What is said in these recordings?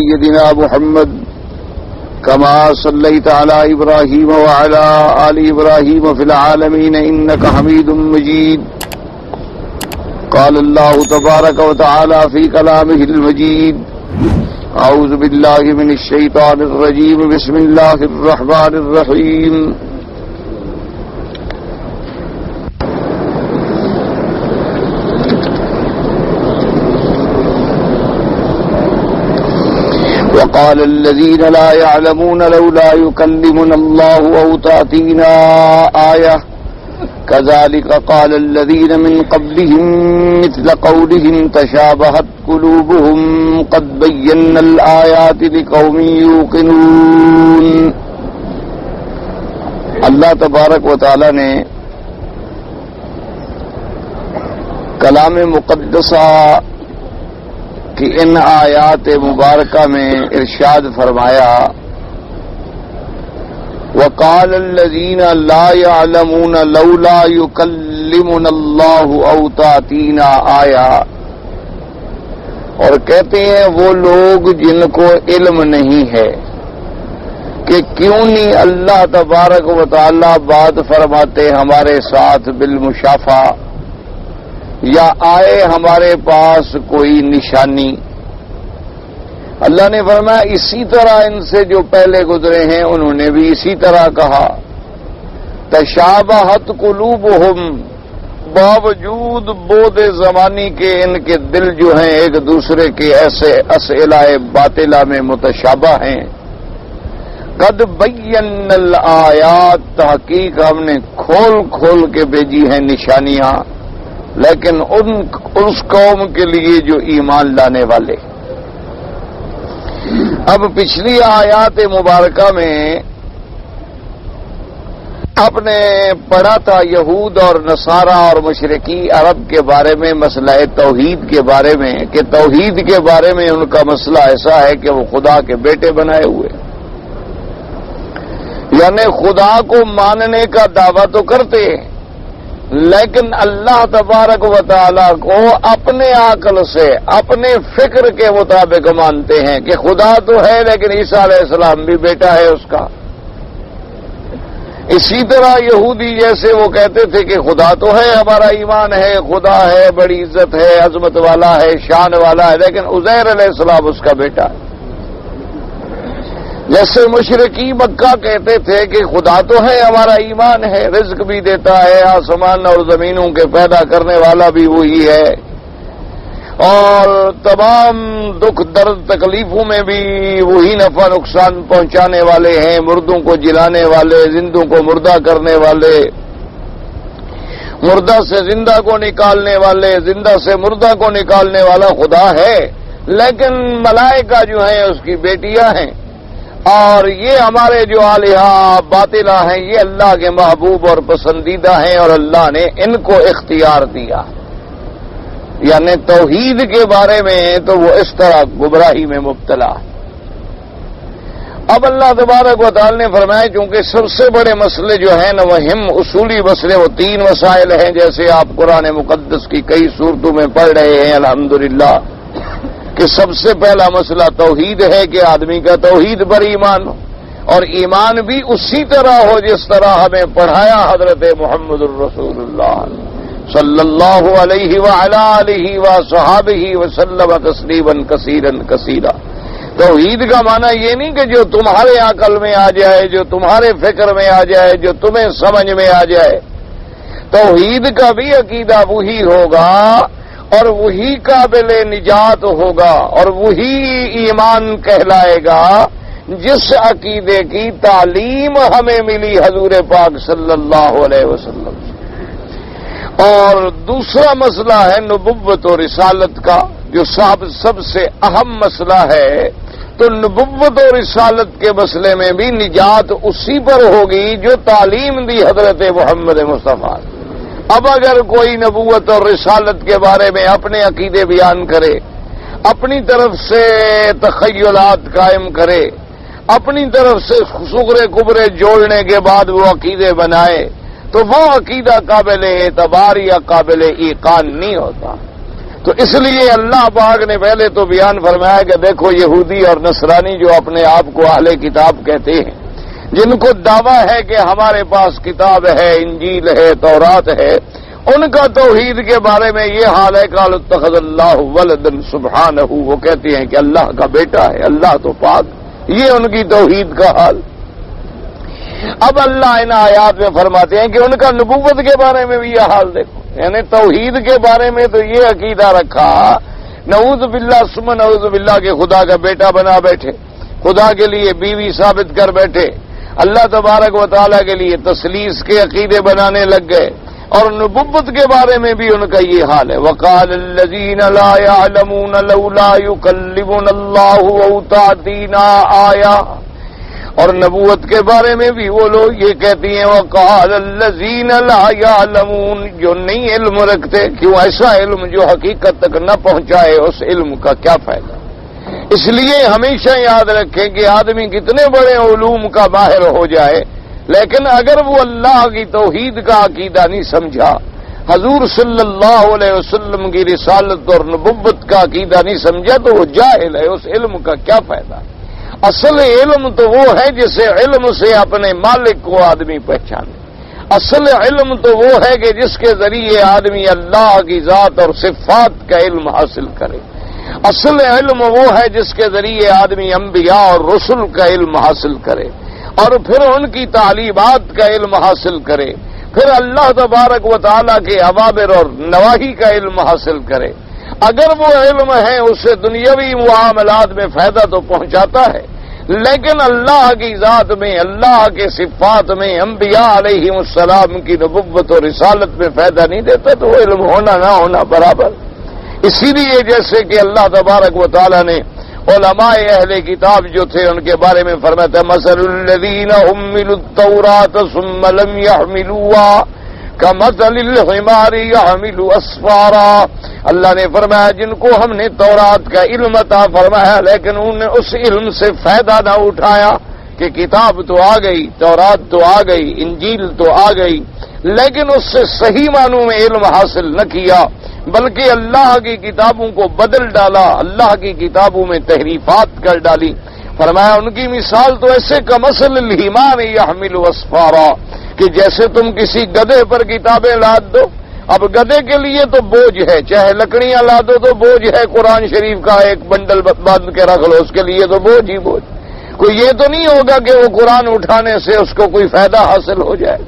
سيدنا محمد كما صليت على إبراهيم وعلى آل إبراهيم في العالمين إنك حميد مجيد. قال الله تبارك وتعالى في كلامه المجيد: أعوذ بالله من الشيطان الرجيم. بسم الله الرحمن الرحيم. وقال الذين لا يعلمون لولا يكلمنا الله أو تأتينا آية كذلك قال الذين من قبلهم مثل قولهم تشابهت قلوبهم قد بينا الآيات لقوم يوقنون. اللہ تبارک و تعالی نے کلام مقدسہ کہ ان آیات مبارکہ میں ارشاد فرمایا: وقال الذين لا يعلمون لولا يكلمنا الله او تأتينا آية. اور کہتے ہیں وہ لوگ جن کو علم نہیں ہے کہ کیوں نہیں اللہ تبارک و تعالی بات فرماتے ہمارے ساتھ بالمشافہ، یا آئے ہمارے پاس کوئی نشانی. اللہ نے فرمایا اسی طرح ان سے جو پہلے گزرے ہیں انہوں نے بھی اسی طرح کہا. تشابہت قلوبہم، باوجود بود زمانی کے ان کے دل جو ہیں ایک دوسرے کے ایسے اسئلہ باطلہ میں متشابہ ہیں. قد بینا الآیات، تحقیق ہم نے کھول کھول کے بھیجی ہیں نشانیاں، لیکن اس قوم کے لیے جو ایمان لانے والے. اب پچھلی آیات مبارکہ میں آپ نے پڑھا تھا یہود اور نصارہ اور مشرکی عرب کے بارے میں، مسئلہ توحید کے بارے میں، کہ توحید کے بارے میں ان کا مسئلہ ایسا ہے کہ وہ خدا کے بیٹے بنائے ہوئے، یعنی خدا کو ماننے کا دعویٰ تو کرتے لیکن اللہ تبارک و تعالیٰ کو اپنے عقل سے اپنے فکر کے مطابق مانتے ہیں کہ خدا تو ہے لیکن عیسیٰ علیہ السلام بھی بیٹا ہے اس کا. اسی طرح یہودی جیسے وہ کہتے تھے کہ خدا تو ہے، ہمارا ایمان ہے، خدا ہے، بڑی عزت ہے، عظمت والا ہے، شان والا ہے، لیکن عزیر علیہ السلام اس کا بیٹا ہے. جیسے مشرکی مکہ کہتے تھے کہ خدا تو ہے، ہمارا ایمان ہے، رزق بھی دیتا ہے، آسمان اور زمینوں کے پیدا کرنے والا بھی وہی ہے، اور تمام دکھ درد تکلیفوں میں بھی وہی نفع نقصان پہنچانے والے ہیں، مردوں کو جلانے والے، زندوں کو مردہ کرنے والے، مردہ سے زندہ کو نکالنے والے، زندہ سے مردہ کو نکالنے والا خدا ہے. لیکن ملائکہ جو ہیں اس کی بیٹیاں ہیں، اور یہ ہمارے جو الہہ باطلہ ہیں یہ اللہ کے محبوب اور پسندیدہ ہیں، اور اللہ نے ان کو اختیار دیا. یعنی توحید کے بارے میں تو وہ اس طرح گمراہی میں مبتلا. اب اللہ تبارک و تعالی نے فرمایا چونکہ سب سے بڑے مسئلے جو ہیں نا وہ اصولی مسئلے، وہ تین مسائل ہیں، جیسے آپ قرآن مقدس کی کئی صورتوں میں پڑھ رہے ہیں الحمدللہ، کہ سب سے پہلا مسئلہ توحید ہے کہ آدمی کا توحید پر ایمان ہو، اور ایمان بھی اسی طرح ہو جس طرح ہمیں پڑھایا حضرت محمد الرسول اللہ صلی اللہ علیہ وعلی آلہ وصحابہ وسلم تسلیما کثیرا کثیرا. توحید کا معنی یہ نہیں کہ جو تمہارے عقل میں آ جائے، جو تمہارے فکر میں آ جائے، جو تمہیں سمجھ میں آ جائے. توحید کا بھی عقیدہ وہی ہوگا اور وہی قابل نجات ہوگا اور وہی ایمان کہلائے گا جس عقیدے کی تعلیم ہمیں ملی حضور پاک صلی اللہ علیہ وسلم سے. اور دوسرا مسئلہ ہے نبوت و رسالت کا، جو سب سے اہم مسئلہ ہے. تو نبوت و رسالت کے مسئلے میں بھی نجات اسی پر ہوگی جو تعلیم دی حضرت محمد مصطفیٰ. اب اگر کوئی نبوت اور رسالت کے بارے میں اپنے عقیدے بیان کرے، اپنی طرف سے تخیلات قائم کرے، اپنی طرف سے صغرے کبرے جوڑنے کے بعد وہ عقیدے بنائے، تو وہ عقیدہ قابل اعتبار یا قابل ایقان نہیں ہوتا. تو اس لیے اللہ پاک نے پہلے تو بیان فرمایا کہ دیکھو یہودی اور نصرانی جو اپنے آپ کو اہل کتاب کہتے ہیں، جن کو دعویٰ ہے کہ ہمارے پاس کتاب ہے، انجیل ہے، تورات ہے، ان کا توحید کے بارے میں یہ حال ہے قال اتخذ اللہ ولدا سبحانہ، وہ کہتے ہیں کہ اللہ کا بیٹا ہے، اللہ تو پاک، یہ ان کی توحید کا حال۔ اب اللہ ان آیات میں فرماتے ہیں کہ ان کا نبوت کے بارے میں بھی یہ حال دیکھو، یعنی توحید کے بارے میں تو یہ عقیدہ رکھا، نعوذ باللہ ثم نعوذ باللہ کہ خدا کا بیٹا بنا بیٹھے، خدا کے لیے بیوی ثابت کر بیٹھے، اللہ تبارک و تعالیٰ کے لیے تثلیث کے عقیدے بنانے لگ گئے، اور نبوت کے بارے میں بھی ان کا یہ حال ہے۔ وقال الذین لا يعلمون لولا يكلمنا اللہ او تأتینا آیہ، اور نبوت کے بارے میں بھی وہ لوگ یہ کہتی ہیں وقال الذین لا يعلمون، جو نہیں علم رکھتے، کیوں ایسا علم جو حقیقت تک نہ پہنچائے، اس علم کا کیا فائدہ؟ اس لیے ہمیشہ یاد رکھیں کہ آدمی کتنے بڑے علوم کا ماہر ہو جائے، لیکن اگر وہ اللہ کی توحید کا عقیدہ نہیں سمجھا، حضور صلی اللہ علیہ وسلم کی رسالت اور نبوت کا عقیدہ نہیں سمجھا، تو وہ جاہل ہے، اس علم کا کیا فائدہ؟ اصل علم تو وہ ہے جسے علم سے اپنے مالک کو آدمی پہچانے، اصل علم تو وہ ہے کہ جس کے ذریعے آدمی اللہ کی ذات اور صفات کا علم حاصل کرے، اصل علم وہ ہے جس کے ذریعے آدمی انبیاء اور رسل کا علم حاصل کرے، اور پھر ان کی تعلیمات کا علم حاصل کرے، پھر اللہ تبارک و تعالیٰ کے اوامر اور نواہی کا علم حاصل کرے۔ اگر وہ علم ہے اسے دنیاوی معاملات میں فائدہ تو پہنچاتا ہے، لیکن اللہ کی ذات میں، اللہ کے صفات میں، انبیاء علیہم السلام کی نبوت اور رسالت میں فائدہ نہیں دیتا، تو وہ علم ہونا نہ ہونا برابر۔ اسی لیے جیسے کہ اللہ تبارک و تعالیٰ نے علماء اہل کتاب جو تھے ان کے بارے میں فرمایا تھا مثل الذین حملوا التوراۃ ثم لم يحملوها كمثل الحمار يحمل اسفارا، اللہ نے فرمایا جن کو ہم نے تورات کا علم عطا فرمایا لیکن انہوں نے اس علم سے فائدہ نہ اٹھایا، کہ کتاب تو آ گئی، تورات تو آ گئی، انجیل تو آ گئی، لیکن اس سے صحیح معنوں میں علم حاصل نہ کیا، بلکہ اللہ کی کتابوں کو بدل ڈالا، اللہ کی کتابوں میں تحریفات کر ڈالی۔ فرمایا ان کی مثال تو ایسے کمثل الحمار یحمل اسفارا، کہ جیسے تم کسی گدھے پر کتابیں لاد دو، اب گدھے کے لیے تو بوجھ ہے، چاہے لکڑیاں لا دو تو بوجھ ہے، قرآن شریف کا ایک بنڈل باندھ کے رکھ لو، اس کے لیے تو بوجھ ہی بوجھ، کوئی یہ تو نہیں ہوگا کہ وہ قرآن اٹھانے سے اس کو کوئی فائدہ حاصل ہو جائے۔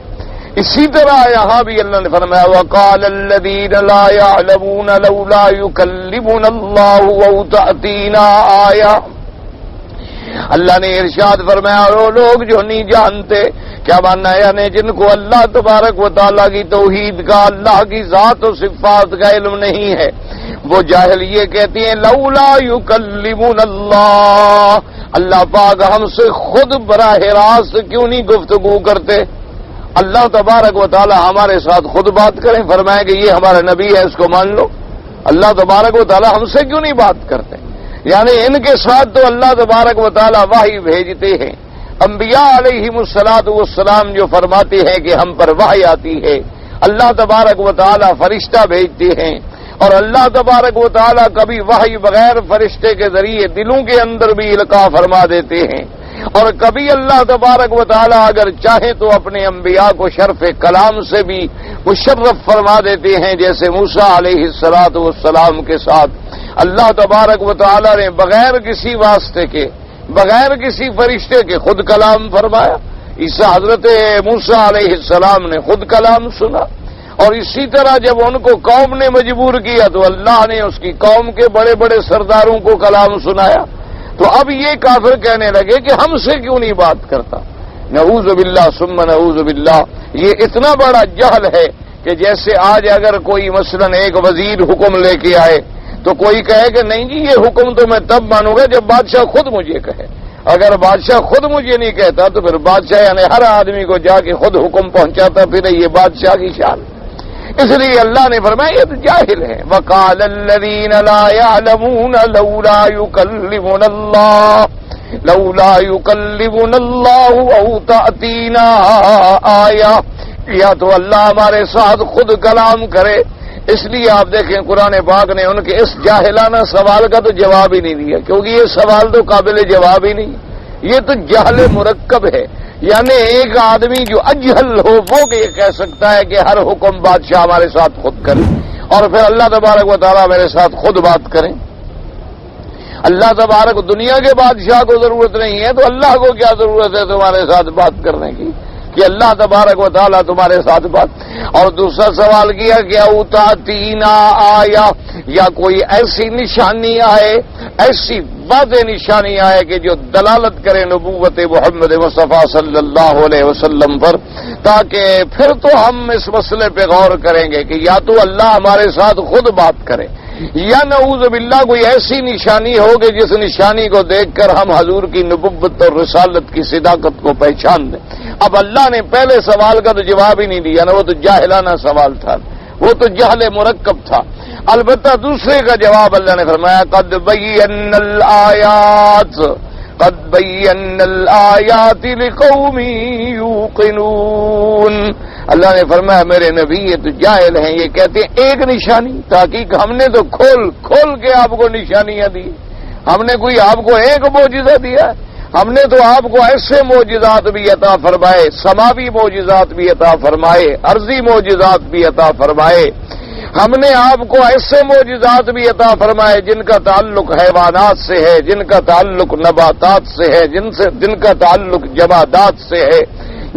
اسی طرح یہاں بھی اللہ نے فرمایا وقال الذین لا يعلمون لولا يكلمنا اللہ او تأتینا آیہ، اللہ نے ارشاد فرمایا اور وہ لوگ جو نہیں جانتے، کیا ماننا ہے یعنی جن کو اللہ تبارک و تعالیٰ کی توحید کا، اللہ کی ذات و صفات کا علم نہیں ہے، وہ جاہل یہ کہتی ہیں لولا يكلمنا اللہ، اللہ پاک ہم سے خود براہ راست کیوں نہیں گفتگو کرتے؟ اللہ تبارک و تعالی ہمارے ساتھ خود بات کریں، فرمائے کہ یہ ہمارا نبی ہے اس کو مان لو، اللہ تبارک و تعالی ہم سے کیوں نہیں بات کرتے؟ یعنی ان کے ساتھ تو اللہ تبارک و تعالی وحی بھیجتے ہیں، انبیاء علیہم السلام جو فرماتے ہیں کہ ہم پر وحی آتی ہے، اللہ تبارک و تعالی فرشتہ بھیجتے ہیں، اور اللہ تبارک و تعالی کبھی وحی بغیر فرشتے کے ذریعے دلوں کے اندر بھی القاء فرما دیتے ہیں، اور کبھی اللہ تبارک و تعالی اگر چاہے تو اپنے انبیاء کو شرف کلام سے بھی مشرف فرما دیتے ہیں، جیسے موسیٰ علیہ السلام کے ساتھ اللہ تبارک و تعالی نے بغیر کسی واسطے کے، بغیر کسی فرشتے کے خود کلام فرمایا، عیسیٰ حضرت موسیٰ علیہ السلام نے خود کلام سنا، اور اسی طرح جب ان کو قوم نے مجبور کیا تو اللہ نے اس کی قوم کے بڑے بڑے سرداروں کو کلام سنایا، تو اب یہ کافر کہنے لگے کہ ہم سے کیوں نہیں بات کرتا؟ نعوذ باللہ ثم نعوذ باللہ، یہ اتنا بڑا جہل ہے کہ جیسے آج اگر کوئی مثلا ایک وزیر حکم لے کے آئے تو کوئی کہے کہ نہیں جی یہ حکم تو میں تب مانوں گا جب بادشاہ خود مجھے کہے، اگر بادشاہ خود مجھے نہیں کہتا تو پھر بادشاہ یعنی ہر آدمی کو جا کے خود حکم پہنچاتا، پھر یہ بادشاہ کی شان۔ اس لیے اللہ نے فرمایا یہ تو جاہل ہے۔ وقال الذین لا يعلمون لولا يكلمنا اللہ او تأتینا آیہ، یا تو اللہ ہمارے ساتھ خود کلام کرے، اس لیے آپ دیکھیں قرآن پاک نے ان کے اس جاہلانہ سوال کا تو جواب ہی نہیں دیا، کیونکہ یہ سوال تو قابل جواب ہی نہیں، یہ تو جہل مرکب ہے۔ یعنی ایک آدمی جو اجہل ہو وہ یہ کہہ سکتا ہے کہ ہر حکم بادشاہ ہمارے ساتھ خود کرے، اور پھر اللہ تبارک و تعالیٰ میرے ساتھ خود بات کریں۔ اللہ تبارک دنیا کے بادشاہ کو ضرورت نہیں ہے تو اللہ کو کیا ضرورت ہے تمہارے ساتھ بات کرنے کی کہ اللہ تبارک و تعالیٰ تمہارے ساتھ بات۔ اور دوسرا سوال کیا کہ اوتاتینا آیا، یا کوئی ایسی نشانی آئے، ایسی واضح نشانی آئے کہ جو دلالت کرے نبوت محمد مصطفیٰ صلی اللہ علیہ وسلم پر، تاکہ پھر تو ہم اس مسئلے پہ غور کریں گے کہ یا تو اللہ ہمارے ساتھ خود بات کرے، یا نعوذ باللہ کوئی ایسی نشانی ہو کہ جس نشانی کو دیکھ کر ہم حضور کی نبوت اور رسالت کی صداقت کو پہچان دیں۔ اب اللہ نے پہلے سوال کا تو جواب ہی نہیں دیا نا، وہ تو جاہلانہ سوال تھا، وہ تو جہل مرکب تھا۔ البتہ دوسرے کا جواب اللہ نے فرمایا قد بینا الآیات لقوم یوقنون۔ اللہ نے فرمایا میرے نبی یہ تو جاہل ہیں، یہ کہتے ہیں ایک نشانی، تاکہ ہم نے تو کھول کے آپ کو نشانیاں دی، ہم نے کوئی آپ کو ایک معجزہ دیا، ہم نے تو آپ کو ایسے معجزات بھی عطا فرمائے، سماوی معجزات بھی عطا فرمائے، ارضی معجزات بھی عطا فرمائے، ہم نے آپ کو ایسے معجزات بھی عطا فرمائے جن کا تعلق حیوانات سے ہے، جن کا تعلق نباتات سے ہے، جن کا تعلق جمادات سے ہے،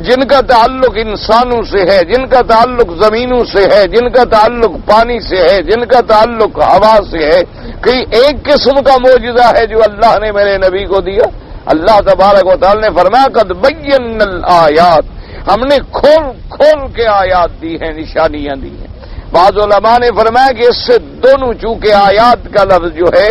جن کا تعلق انسانوں سے ہے، جن کا تعلق زمینوں سے ہے، جن کا تعلق پانی سے ہے، جن کا تعلق ہوا سے ہے۔ کہ ایک قسم کا معجزہ ہے جو اللہ نے میرے نبی کو دیا؟ اللہ تبارک و تعالی نے فرمایا قد بینا الآیات، ہم نے کھول کے آیات دی ہیں، نشانیاں دی ہیں۔ بعض علماء نے فرمایا کہ اس سے دونوں، چونکہ آیات کا لفظ جو ہے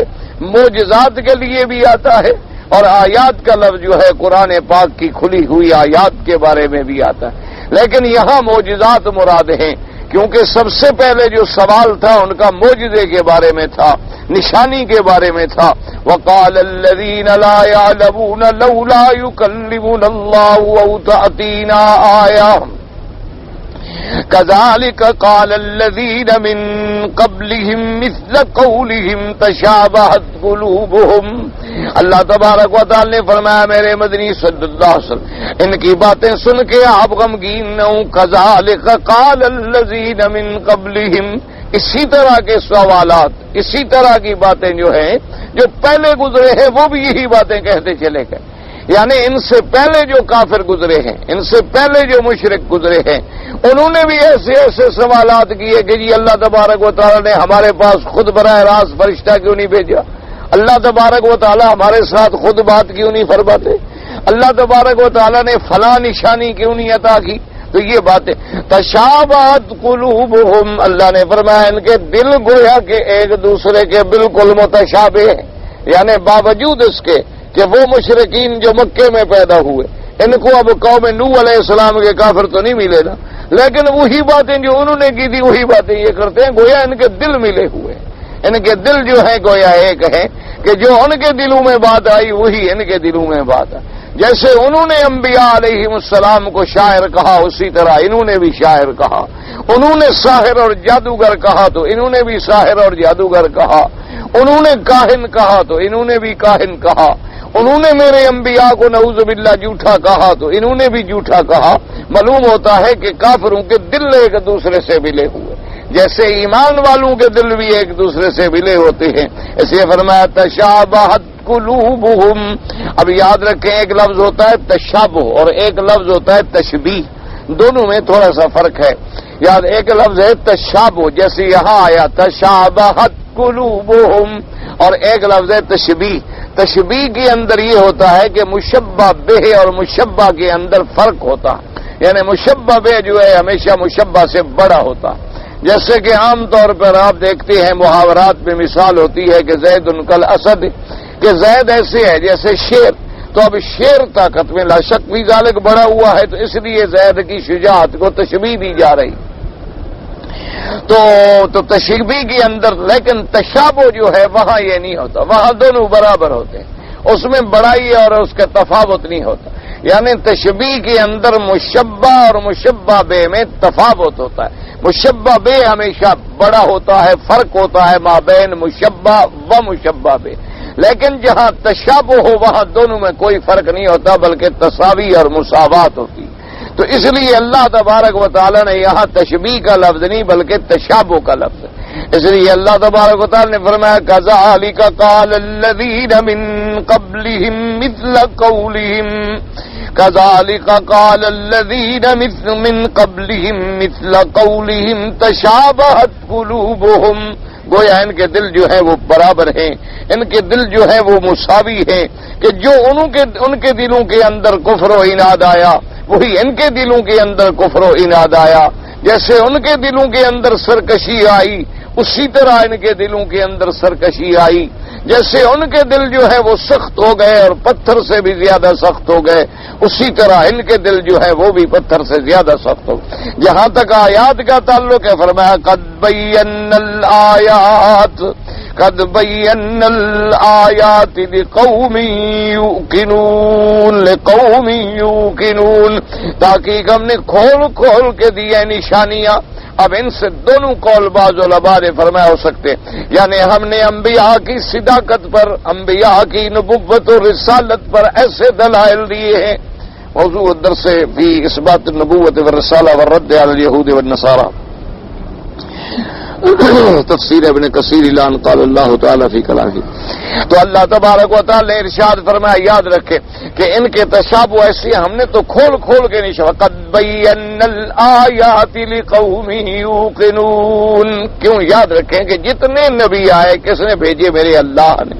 معجزات کے لیے بھی آتا ہے، اور آیات کا لفظ جو ہے قرآن پاک کی کھلی ہوئی آیات کے بارے میں بھی آتا ہے، لیکن یہاں معجزات مراد ہیں، کیونکہ سب سے پہلے جو سوال تھا ان کا معجزے کے بارے میں تھا، نشانی کے بارے میں تھا۔ وقال الذين لا يعلمون لولا يكلمنا الله او تأتينا آية كذلك قال الذين من قبلهم مثل قولهم تشابهت قلوبهم۔ اللہ تبارک و تعالی نے فرمایا میرے مدنی صلی اللہ علیہ وسلم ان کی باتیں سن کے آپ غمگین نہ ہوں۔ كذلك قال الذين من قبلهم، اسی طرح کے سوالات، اسی طرح کی باتیں جو ہیں جو پہلے گزرے ہیں وہ بھی یہی باتیں کہتے چلے گئے، یعنی ان سے پہلے جو کافر گزرے ہیں، ان سے پہلے جو مشرک گزرے ہیں، انہوں نے بھی ایسے ایسے سوالات کیے کہ جی اللہ تبارک و تعالی نے ہمارے پاس خود براہ راست فرشتہ کیوں نہیں بھیجا؟ اللہ تبارک و تعالی ہمارے ساتھ خود بات کیوں نہیں فرماتے؟ اللہ تبارک و تعالی نے فلاں نشانی کیوں نہیں عطا کی؟ تو یہ باتیں تشابہت قلوبہم، اللہ نے فرمایا ان کے دل گویا کہ ایک دوسرے کے بالکل متشابہ ہیں، یعنی باوجود اس کے کہ وہ مشرکین جو مکے میں پیدا ہوئے ان کو اب قوم نوح علیہ السلام کے کافر تو نہیں ملے نا، لیکن وہی باتیں جو انہوں نے کی تھی وہی باتیں یہ کرتے ہیں، گویا ان کے دل ملے ہوئے، ان کے دل جو ہے گویا ایک ہے کہ جو ان کے دلوں میں بات آئی وہی ان کے دلوں میں بات آئی۔ جیسے انہوں نے انبیاء علیہ السلام کو شاعر کہا اسی طرح انہوں نے بھی شاعر کہا، انہوں نے ساحر اور جادوگر کہا تو انہوں نے بھی ساحر اور جادوگر کہا، انہوں نے کاہن کہا تو انہوں نے بھی کاہن کہا، انہوں نے میرے انبیاء کو نعوذ باللہ جھوٹا کہا تو انہوں نے بھی جھوٹا کہا۔ معلوم ہوتا ہے کہ کافروں کے دل ایک دوسرے سے ملے ہوئے، جیسے ایمان والوں کے دل بھی ایک دوسرے سے ملے ہوتے ہیں، اس لیے فرمایا تشابہت قلوبہم۔ اب یاد رکھیں ایک لفظ ہوتا ہے تشابہ اور ایک لفظ ہوتا ہے تشبیہ، دونوں میں تھوڑا سا فرق ہے۔ یاد ایک لفظ ہے تشابہ، جیسے یہاں آیا تشابہت قلوبہم، اور ایک لفظ ہے تشبیہ۔ تشبیہ کے اندر یہ ہوتا ہے کہ مشبہ بہ اور مشبہ کے اندر فرق ہوتا ہے، یعنی مشبہ بہ جو ہے ہمیشہ مشبہ سے بڑا ہوتا ہے، جیسے کہ عام طور پر آپ دیکھتے ہیں محاورات میں مثال ہوتی ہے کہ زید کل اسد، کہ زید ایسے ہے جیسے شیر، تو اب شیر طاقت میں لا شک بھی ذالک بڑا ہوا ہے تو اس لیے زید کی شجاعت کو تشبیہ دی جا رہی، تو تشبیہ کے اندر، لیکن تشابہ جو ہے وہاں یہ نہیں ہوتا، وہاں دونوں برابر ہوتے ہیں، اس میں بڑائی اور اس کا تفاوت نہیں ہوتا، یعنی تشبیہ کے اندر مشبہ اور مشبہ بے میں تفاوت ہوتا ہے۔ مشبہ بے ہمیشہ بڑا ہوتا ہے، فرق ہوتا ہے مابین مشبہ و مشبہ بے، لیکن جہاں تشابہ ہو وہاں دونوں میں کوئی فرق نہیں ہوتا بلکہ تساوی اور مساوات ہوتی. تو اس لیے اللہ تبارک و تعالی نے یہاں تشبیہ کا لفظ نہیں بلکہ تشابہ کا لفظ، اس لیے اللہ تبارک و تعالی نے فرمایا کذالک قال الذین من قبلہم مثل قولہم، کذالک قال الذین من قبلہم مثل قولہم تشابہت قلوبہم. گویا ان کے دل جو ہے وہ برابر ہیں، ان کے دل جو ہے وہ مساوی ہیں، کہ جو ان کے دلوں کے اندر کفر و عناد آیا وہی ان کے دلوں کے اندر کفر و عناد آیا. جیسے ان کے دلوں کے اندر سرکشی آئی اسی طرح ان کے دلوں کے اندر سرکشی آئی. جیسے ان کے دل جو ہے وہ سخت ہو گئے اور پتھر سے بھی زیادہ سخت ہو گئے اسی طرح ان کے دل جو ہے وہ بھی پتھر سے زیادہ سخت ہو. جہاں تک آیات کا تعلق ہے فرمایا قد بینا الآیات قد بینا الآیات لقوم یوقنون تاکہ ہم نے کھول کھول کے دیے نشانیاں. اب ان سے دونوں قول بعض علماء نے فرمایا ہو سکتے، یعنی ہم نے انبیاء کی صداقت پر، انبیاء کی نبوت و رسالت پر ایسے دلائل دیے ہیں. موضوع الدرس فی اثبات النبوت والرسالہ والرد علی الیہود والنصارى، تفسیر ابن کثیر اعلان قال اللہ تعالی فی کلامہ. تو اللہ تبارک و تعالی نے ارشاد فرمایا یاد رکھے کہ ان کے تشابہ ایسے ہم نے تو کھول کھول کے نہیں شفا قد بینا الآیات لقوم یوقنون. کیوں یاد رکھیں کہ جتنے نبی آئے کس نے بھیجے؟ میرے اللہ نے.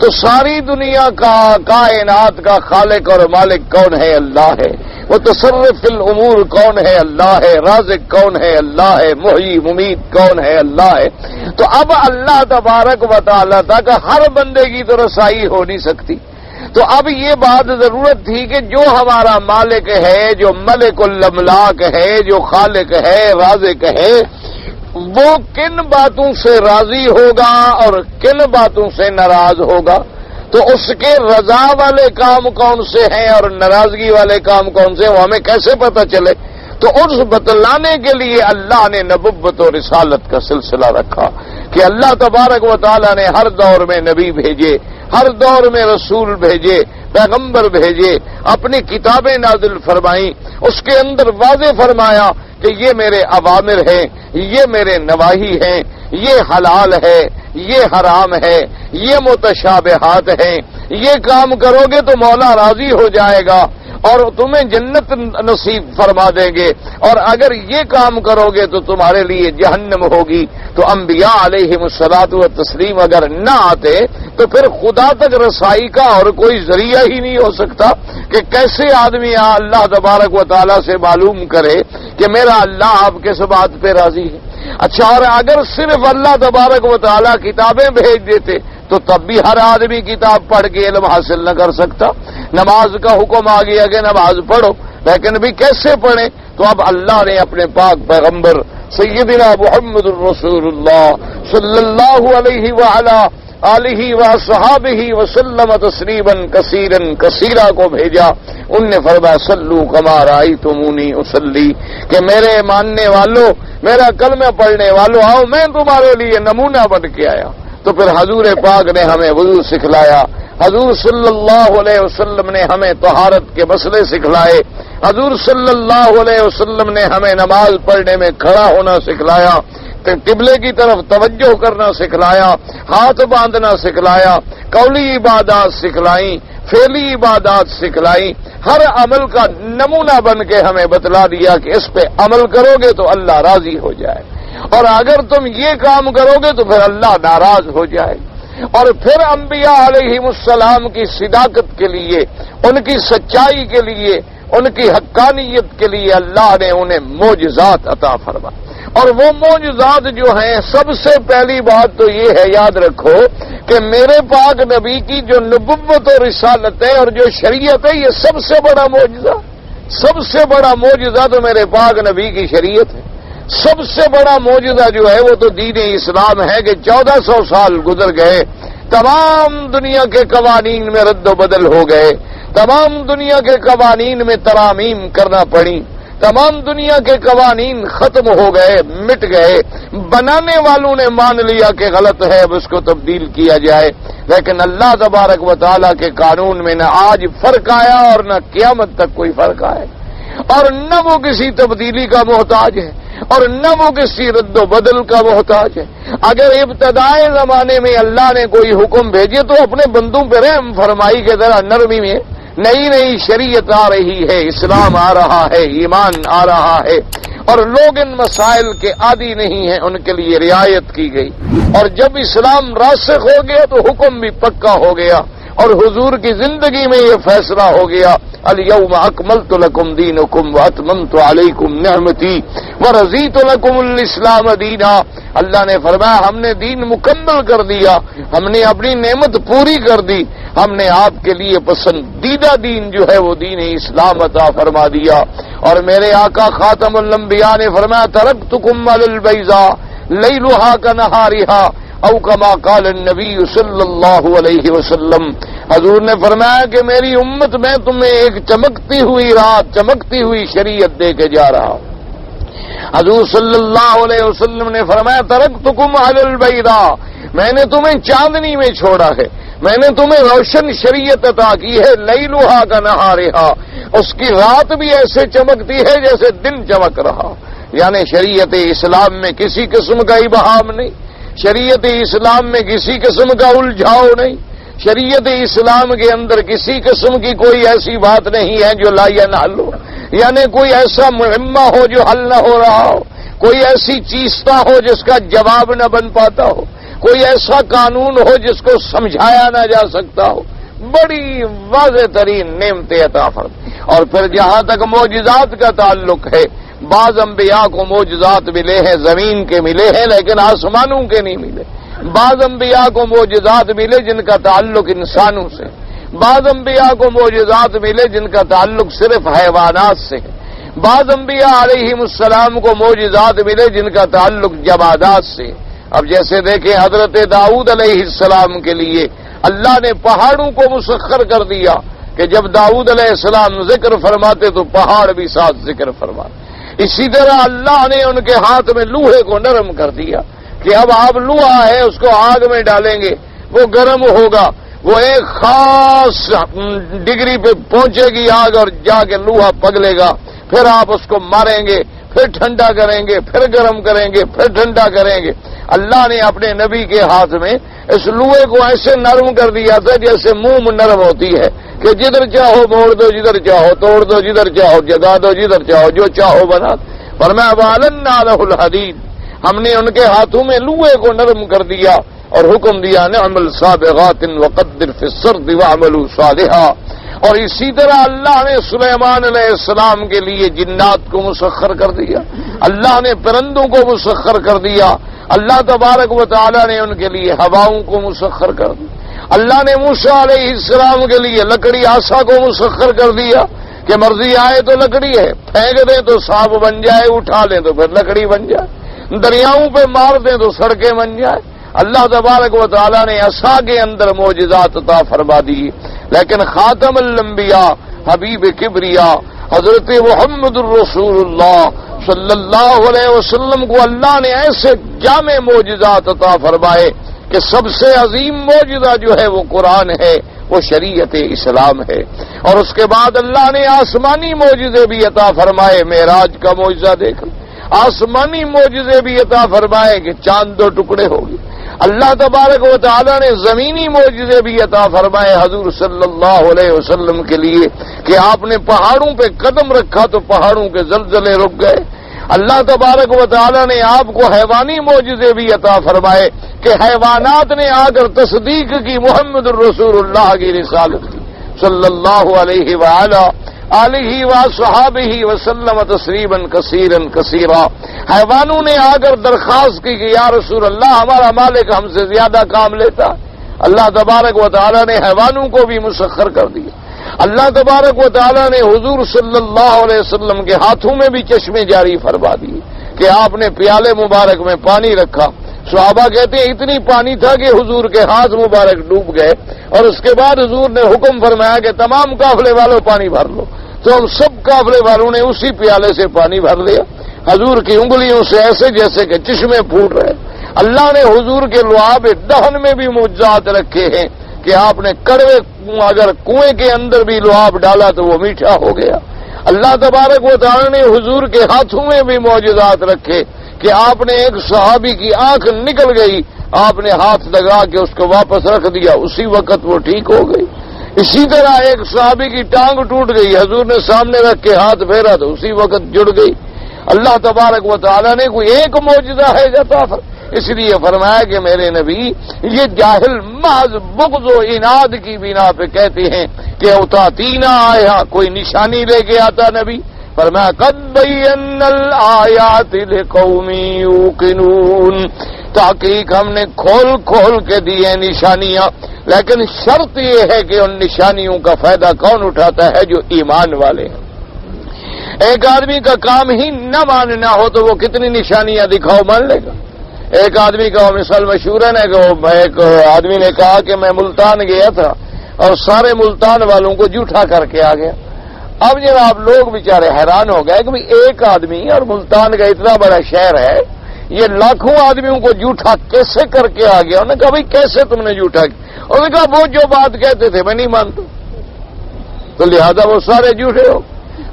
تو ساری دنیا کا کائنات کا خالق اور مالک کون ہے؟ اللہ ہے. وہ تصرف الامور کون ہے؟ اللہ ہے. رازق کون ہے؟ اللہ ہے. محیی ممیت کون ہے؟ اللہ ہے. تو اب اللہ تبارک و تعالی تک ہر بندے کی تو رسائی ہو نہیں سکتی. تو اب یہ بات ضرورت تھی کہ جو ہمارا مالک ہے، جو ملک الاملاک ہے، جو خالق ہے، رازق ہے، وہ کن باتوں سے راضی ہوگا اور کن باتوں سے ناراض ہوگا. تو اس کے رضا والے کام کون سے ہیں اور ناراضگی والے کام کون سے ہیں وہ ہمیں کیسے پتہ چلے؟ تو اس بتلانے کے لیے اللہ نے نبوت و رسالت کا سلسلہ رکھا کہ اللہ تبارک و تعالی نے ہر دور میں نبی بھیجے، ہر دور میں رسول بھیجے، پیغمبر بھیجے، اپنی کتابیں نازل فرمائیں. اس کے اندر واضح فرمایا کہ یہ میرے اوامر ہیں، یہ میرے نواہی ہیں، یہ حلال ہے، یہ حرام ہے، یہ متشابہات ہیں. یہ کام کرو گے تو مولا راضی ہو جائے گا اور تمہیں جنت نصیب فرما دیں گے، اور اگر یہ کام کرو گے تو تمہارے لیے جہنم ہوگی. تو انبیاء علیہم الصلاۃ والتسلیم اگر نہ آتے تو پھر خدا تک رسائی کا اور کوئی ذریعہ ہی نہیں ہو سکتا کہ کیسے آدمی اللہ تبارک و تعالیٰ سے معلوم کرے کہ میرا اللہ آپ کس بات پہ راضی ہے. اچھا، اور اگر صرف اللہ تبارک و تعالیٰ کتابیں بھیج دیتے تو تب بھی ہر آدمی کتاب پڑھ کے علم حاصل نہ کر سکتا. نماز کا حکم آ گیا کہ نماز پڑھو، لیکن بھی کیسے پڑھیں؟ تو اب اللہ نے اپنے پاک پیغمبر سیدنا محمد الرسول اللہ صلی اللہ علیہ وعلا آلہ وصحابہ وسلم تسلیما کثیرا کثیرا کو بھیجا. ان نے فرمایا صلو کما رأیتمونی اصلی، کہ میرے ماننے والوں، میرا کلمہ پڑھنے والوں، آؤ میں تمہارے لیے نمونہ بن کے آیا. تو پھر حضور پاک نے ہمیں وضو سکھلایا، حضور صلی اللہ علیہ وسلم نے ہمیں طہارت کے مسئلے سکھلائے، حضور صلی اللہ علیہ وسلم نے ہمیں نماز پڑھنے میں کھڑا ہونا سکھلایا، قبلے کی طرف توجہ کرنا سکھلایا، ہاتھ باندھنا سکھلایا، قولی عبادات سکھلائیں، فعلی عبادات سکھلائیں. ہر عمل کا نمونہ بن کے ہمیں بتلا دیا کہ اس پہ عمل کرو گے تو اللہ راضی ہو جائے، اور اگر تم یہ کام کرو گے تو پھر اللہ ناراض ہو جائے. اور پھر انبیاء علیہم السلام کی صداقت کے لیے، ان کی سچائی کے لیے، ان کی حقانیت کے لیے اللہ نے انہیں معجزات عطا فرمائے. اور وہ معجزات جو ہیں، سب سے پہلی بات تو یہ ہے، یاد رکھو کہ میرے پاک نبی کی جو نبوت و رسالت ہے اور جو شریعت ہے، یہ سب سے بڑا معجزہ، سب سے بڑا معجزہ تو میرے پاک نبی کی شریعت ہے. سب سے بڑا معجزہ جو ہے وہ تو دین اسلام ہے کہ 1400 سال گزر گئے، تمام دنیا کے قوانین میں رد و بدل ہو گئے، تمام دنیا کے قوانین میں ترامیم کرنا پڑی، تمام دنیا کے قوانین ختم ہو گئے، مٹ گئے، بنانے والوں نے مان لیا کہ غلط ہے، اب اس کو تبدیل کیا جائے، لیکن اللہ تبارک و تعالیٰ کے قانون میں نہ آج فرق آیا اور نہ قیامت تک کوئی فرق آئے، اور نہ وہ کسی تبدیلی کا محتاج ہے اور نہ وہ کسی رد و بدل کا محتاج ہے۔ اگر ابتدائے زمانے میں اللہ نے کوئی حکم بھیجے تو اپنے بندوں پہ رحم فرمائی کہ ذرا نرمی میں نئی نئی شریعت آ رہی ہے، اسلام آ رہا ہے، ایمان آ رہا ہے، اور لوگ ان مسائل کے عادی نہیں ہیں، ان کے لیے رعایت کی گئی، اور جب اسلام راسخ ہو گیا تو حکم بھی پکا ہو گیا، اور حضور کی زندگی میں یہ فیصلہ ہو گیا، الیوم اکملت لکم دینکم واتممت علیکم نعمتی ورضیت لکم الاسلام دینا۔ اللہ نے فرمایا ہم نے دین مکمل کر دیا، ہم نے اپنی نعمت پوری کر دی، ہم نے آپ کے لیے پسندیدہ دین جو ہے وہ دین اسلام عطا فرما دیا۔ اور میرے آقا خاتم الانبیاء نے فرمایا ترکتکم علی البیضاء لیلھا کنہارھا او کما قال النبی صلی اللہ علیہ وسلم۔ حضور نے فرمایا کہ میری امت میں تمہیں ایک چمکتی ہوئی رات، چمکتی ہوئی شریعت دے کے جا رہا ہوں۔ حضور صلی اللہ علیہ وسلم نے فرمایا ترکتکم علی البیضاء، میں نے تمہیں چاندنی میں چھوڑا ہے، میں نے تمہیں روشن شریعت عطا کی ہے، لیلھا کنہارھا، اس کی رات بھی ایسے چمکتی ہے جیسے دن چمک رہا، یعنی شریعت اسلام میں کسی قسم کا ابہام نہیں، شریعت اسلام میں کسی قسم کا الجھاؤ نہیں، شریعت اسلام کے اندر کسی قسم کی کوئی ایسی بات نہیں ہے جو لا ینال ہو، یعنی کوئی ایسا مہمہ ہو جو حل نہ ہو رہا ہو، کوئی ایسی چیزتا ہو جس کا جواب نہ بن پاتا ہو، کوئی ایسا قانون ہو جس کو سمجھایا نہ جا سکتا ہو، بڑی واضح ترین نعمتیں عطا فرمائی۔ اور پھر جہاں تک معجزات کا تعلق ہے، بعض انبیاء کو معجزات ملے ہیں، زمین کے ملے ہیں لیکن آسمانوں کے نہیں ملے، بعض انبیاء کو معجزات ملے جن کا تعلق انسانوں سے، بعض انبیاء کو معجزات ملے جن کا تعلق صرف حیوانات سے ہے، بعض انبیاء علیہم السلام کو معجزات ملے جن کا تعلق جمادات سے۔ اب جیسے دیکھیں حضرت داؤد علیہ السلام کے لیے اللہ نے پہاڑوں کو مسخر کر دیا کہ جب داؤد علیہ السلام ذکر فرماتے تو پہاڑ بھی ساتھ ذکر فرماتے۔ اسی طرح اللہ نے ان کے ہاتھ میں لوہے کو نرم کر دیا کہ اب آپ لوہا ہے اس کو آگ میں ڈالیں گے وہ گرم ہوگا، وہ ایک خاص ڈگری پہ پہنچے گی آگ اور جا کے لوہا پگلے گا، پھر آپ اس کو ماریں گے، پھر ٹھنڈا کریں گے، پھر گرم کریں گے، پھر ٹھنڈا کریں گے۔ اللہ نے اپنے نبی کے ہاتھ میں اس لوہے کو ایسے نرم کر دیا تھا جیسے موم نرم ہوتی ہے کہ جدھر چاہو موڑ دو، جدھر چاہو توڑ دو، جدھر چاہو جگا دو، جدھر چاہو جو چاہو بنا دو۔ فرمایا وَأَلَنَّا لَهُ الْحَدِيدَ، ہم نے ان کے ہاتھوں میں لوہے کو نرم کر دیا اور حکم دیا نعمل سابغات وقدر فی السرد واعملوا صالحا۔ اور اسی طرح اللہ نے سلیمان علیہ السلام کے لیے جنات کو مسخر کر دیا، اللہ نے پرندوں کو مسخر کر دیا، اللہ تبارک و تعالی نے ان کے لیے ہواؤں کو مسخر کر دیا، اللہ نے موسیٰ علیہ السلام کے لیے لکڑی عصا کو مسخر کر دیا کہ مرضی آئے تو لکڑی ہے، پھینک دیں تو سانپ بن جائے، اٹھا لیں تو پھر لکڑی بن جائے، دریاؤں پہ مار دیں تو سڑکیں بن جائے۔ اللہ تبارک و تعالیٰ نے عصا کے اندر معجزات عطا فرما دی، لیکن خاتم الانبیاء حبیب کبریا حضرت محمد الرسول اللہ صلی اللہ علیہ وسلم کو اللہ نے ایسے جامع معجزات عطا فرمائے کہ سب سے عظیم معجزہ جو ہے وہ قرآن ہے، وہ شریعت اسلام ہے۔ اور اس کے بعد اللہ نے آسمانی معجزے بھی عطا فرمائے، معراج کا معجزہ دیکھ لیں، آسمانی معجزے بھی عطا فرمائے کہ چاند دو ٹکڑے ہوگی۔ اللہ تبارک و تعالیٰ نے زمینی معجزے بھی عطا فرمائے حضور صلی اللہ علیہ وسلم کے لیے کہ آپ نے پہاڑوں پہ قدم رکھا تو پہاڑوں کے زلزلے رک گئے۔ اللہ تبارک و تعالیٰ نے آپ کو حیوانی معجزے بھی عطا فرمائے کہ حیوانات نے آ کر تصدیق کی محمد الرسول اللہ کی رسالت کی صلی اللہ علیہ وآلہ آلہ وصحابہ وسلم تسلیما کثیرا کثیرا۔ حیوانوں نے آ کر درخواست کی کہ یا رسول اللہ ہمارا مالک ہم سے زیادہ کام لیتا۔ اللہ تبارک و تعالیٰ نے حیوانوں کو بھی مسخر کر دیا۔ اللہ تبارک و تعالیٰ نے حضور صلی اللہ علیہ وسلم کے ہاتھوں میں بھی چشمے جاری فرما دیے کہ آپ نے پیالے مبارک میں پانی رکھا، صحابہ کہتے ہیں اتنی پانی تھا کہ حضور کے ہاتھ مبارک ڈوب گئے، اور اس کے بعد حضور نے حکم فرمایا کہ تمام قافلے والوں پانی بھر لو۔ تو ہم سب قافلے والوں نے اسی پیالے سے پانی بھر لیا. حضور کی انگلیوں سے ایسے جیسے کہ چشمے پھوٹ رہے. اللہ نے حضور کے لعاب دہن میں بھی معجزات رکھے ہیں کہ آپ نے کڑوے اگر کنویں کے اندر بھی لعاب ڈالا تو وہ میٹھا ہو گیا. اللہ تبارک و تعالی نے حضور کے ہاتھوں میں بھی معجزات رکھے کہ آپ نے ایک صحابی کی آنکھ نکل گئی, آپ نے ہاتھ لگا کے اس کو واپس رکھ دیا, اسی وقت وہ ٹھیک ہو گئی. اسی طرح ایک صحابی کی ٹانگ ٹوٹ گئی, حضور نے سامنے رکھ کے ہاتھ پھیرا تو اسی وقت جڑ گئی. اللہ تبارک و تعالی نے کوئی ایک معجزہ ہے جاتا. اس لیے فرمایا کہ میرے نبی یہ جاہل محض بغض و عناد کی بنا پہ کہتے ہیں کہ اوتاتینا آیا, کوئی نشانی لے کے آتا نبی. فرمایا قد بینا الآیات لقوم یوقنون, تحقیق ہم نے کھول کھول کے دی ہیں نشانیاں, لیکن شرط یہ ہے کہ ان نشانیوں کا فائدہ کون اٹھاتا ہے؟ جو ایمان والے ہیں. ایک آدمی کا کام ہی نہ ماننا ہو تو وہ کتنی نشانیاں دکھاؤ مان لے گا. ایک آدمی کا مثال مشہور ہے کہ ایک آدمی نے کہا کہ میں ملتان گیا تھا اور سارے ملتان والوں کو جھوٹا کر کے آ گیا. اب جناب لوگ بیچارے حیران ہو گئے کہ ایک آدمی اور ملتان کا اتنا بڑا شہر ہے, یہ لاکھوں آدمیوں کو جھوٹا کیسے کر کے آ گیا؟ انہوں نے کہا بھائی کیسے تم نے جھوٹا کیا؟ انہوں نے کہا وہ جو بات کہتے تھے میں نہیں مانتا, تو لہذا وہ سارے جھوٹے ہو.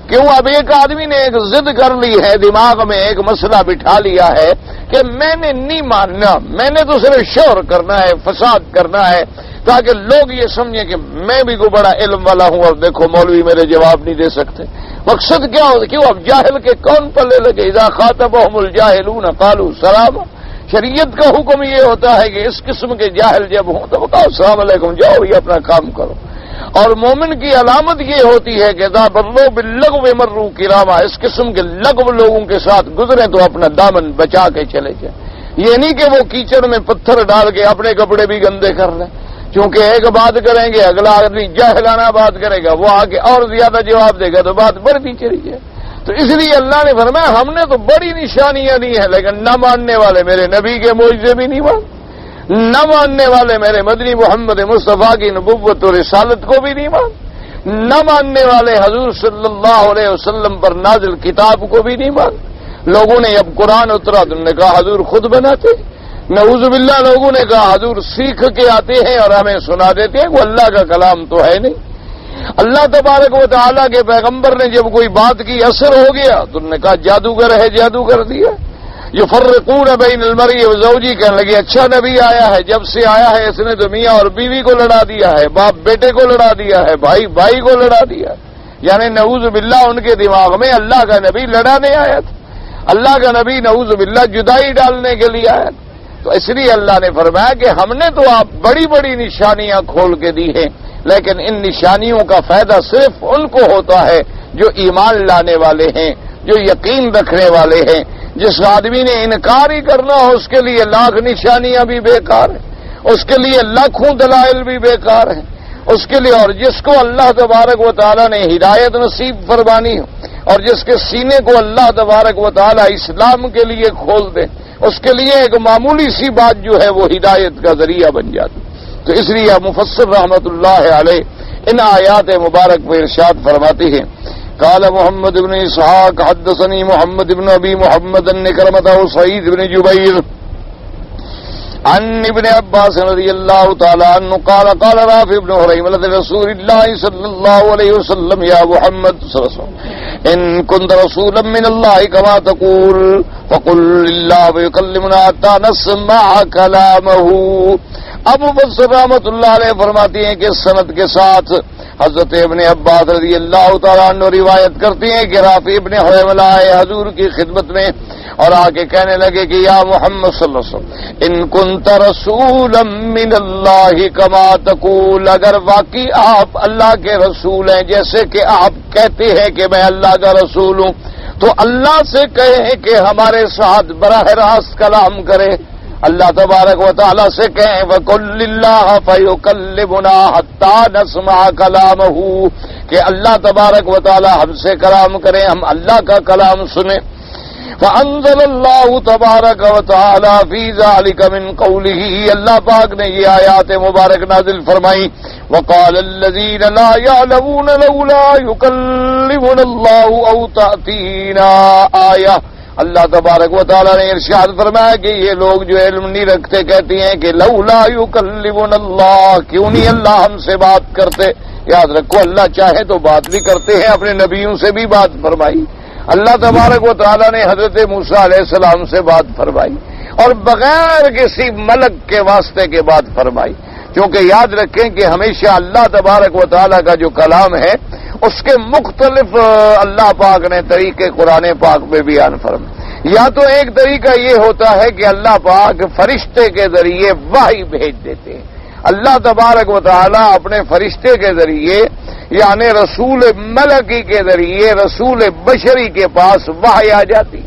کیوں؟ اب ایک آدمی نے ایک ضد کر لی ہے, دماغ میں ایک مسئلہ بٹھا لیا ہے کہ میں نے نہیں ماننا, میں نے تو صرف شور کرنا ہے, فساد کرنا ہے, تاکہ لوگ یہ سمجھیں کہ میں بھی کوئی بڑا علم والا ہوں اور دیکھو مولوی میرے جواب نہیں دے سکتے. مقصد کیا ہوتا؟ کیوں اب جاہل کے کون پلے لگے؟ اذا خاطبهم الجاہلون قالوا سلاما. شریعت کا حکم یہ ہوتا ہے کہ اس قسم کے جاہل جب ہوں تو کہو السلام علیکم, جاؤ یہ اپنا کام کرو. اور مومن کی علامت یہ ہوتی ہے کہ ذا برو باللغو مروا کراما, اس قسم کے لغو لوگوں کے ساتھ گزریں تو اپنا دامن بچا کے چلے جائیں. یہ نہیں کہ وہ کیچڑ میں پتھر ڈال کے اپنے کپڑے بھی گندے کر لیں, چونکہ ایک بات کریں گے اگلا آدمی جاہلانہ بات کرے گا, وہ آگے اور زیادہ جواب دے گا تو بات بڑھتی چلی جائے. تو اس لیے اللہ نے فرمایا ہم نے تو بڑی نشانیاں دی ہیں, لیکن نہ ماننے والے میرے نبی کے معجزے بھی نہیں مان, نہ ماننے والے میرے مدنی محمد مصطفیٰ کی نبوت و رسالت کو بھی نہیں مان, نہ ماننے والے حضور صلی اللہ علیہ وسلم پر نازل کتاب کو بھی نہیں مان. لوگوں نے اب قرآن اترا تو نے کہا حضور خود بناتے, نعوذ باللہ لوگوں نے کہا حضور سیکھ کے آتے ہیں اور ہمیں سنا دیتے ہیں, وہ اللہ کا کلام تو ہے نہیں. اللہ تبارک و تعالیٰ کے پیغمبر نے جب کوئی بات کی اثر ہو گیا تو انہوں نے کہا جادوگر ہے, جادو کر دیا. یفرقون بین المرء وزوجہ, کہنے لگے اچھا نبی آیا ہے, جب سے آیا ہے اس نے تو میاں اور بیوی کو لڑا دیا ہے, باپ بیٹے کو لڑا دیا ہے, بھائی بھائی کو لڑا دیا. یعنی نعوذ باللہ ان کے دماغ میں اللہ کا نبی لڑانے آیا تھا, اللہ کا نبی نعوذ باللہ جدائی ڈالنے کے لیے آیا تھا. تو اس لیے اللہ نے فرمایا کہ ہم نے تو آپ بڑی بڑی نشانیاں کھول کے دی ہیں, لیکن ان نشانیوں کا فائدہ صرف ان کو ہوتا ہے جو ایمان لانے والے ہیں, جو یقین رکھنے والے ہیں. جس آدمی نے انکار ہی کرنا ہو اس کے لیے لاکھ نشانیاں بھی بیکار ہیں, اس کے لیے لاکھوں دلائل بھی بیکار ہیں, اس کے لیے. اور جس کو اللہ تبارک و تعالیٰ نے ہدایت نصیب فرمانی ہو اور جس کے سینے کو اللہ تبارک و تعالیٰ اسلام کے لیے کھول دے, اس کے لیے ایک معمولی سی بات جو ہے وہ ہدایت کا ذریعہ بن جاتی. تو اس لیے مفسر رحمت اللہ علیہ ان آیات مبارک میں ارشاد فرماتے ہیں قال محمد بن اسحاق حدثني محمد بن ابي محمد بن كرمة وسعيد بن جبير عن ابن عباس رضي الله تعالى عنه قال قال رافع بن هريمة لرسول الله صلى الله عليه وسلم يا محمد صلى الله عليه وسلم إن كنت رسولا من الله كما تقول فقل لله ويكلمنا حتى نسمع كلامه. ابو مفسر رحمت اللہ علیہ فرماتی ہیں کہ سند کے ساتھ حضرت ابن عباس رضی اللہ تعالیٰ عنہ روایت کرتے ہیں کہ رافع ابن حرملہ آئے حضور کی خدمت میں اور آگے کہنے لگے کہ یا محمد صلی اللہ علیہ وسلم ان کنت رسولا من اللہ کما تقول, اگر واقعی آپ اللہ کے رسول ہیں جیسے کہ آپ کہتے ہیں کہ میں اللہ کا رسول ہوں, تو اللہ سے کہیں کہ ہمارے ساتھ براہ راست کلام کرے. اللہ تبارک و تعالیٰ سے کہیں وَقُلِ اللَّهَ فَيُكَلِّمُنَا حَتَّى نَسْمَعَ كَلَامَهُ, کہ اللہ تبارک و تعالیٰ ہم سے کلام کریں, ہم اللہ کا کلام سنیں. فَأَنزَلَ اللَّهُ تَبَارَكَ وَتَعَالَى فِي ذَلِكَ مِنْ قَوْلِهِ, اللہ پاک نے یہ آیات مبارک نازل فرمائی وَقَالَ الَّذِينَ لَا يَعْلَمُونَ لَوْلَا يُكَلِّمُنَا يكلمنا الله أو تأتينا آية. اللہ تبارک و تعالیٰ نے ارشاد فرمایا کہ یہ لوگ جو علم نہیں رکھتے کہتی ہیں کہ لولا یکلمنا اللہ، کیوں نہیں اللہ ہم سے بات کرتے. یاد رکھو اللہ چاہے تو بات بھی کرتے ہیں، اپنے نبیوں سے بھی بات فرمائی. اللہ تبارک و تعالیٰ نے حضرت موسیٰ علیہ السلام سے بات فرمائی اور بغیر کسی ملک کے واسطے کے بات فرمائی. کیونکہ یاد رکھیں کہ ہمیشہ اللہ تبارک و تعالیٰ کا جو کلام ہے اس کے مختلف اللہ پاک نے طریقے قرآن پاک میں بیان فرمائے. یا تو ایک طریقہ یہ ہوتا ہے کہ اللہ پاک فرشتے کے ذریعے وحی بھیج دیتے ہیں. اللہ تبارک و تعالیٰ اپنے فرشتے کے ذریعے یعنی رسول ملکی کے ذریعے رسول بشری کے پاس وحی آ جاتی.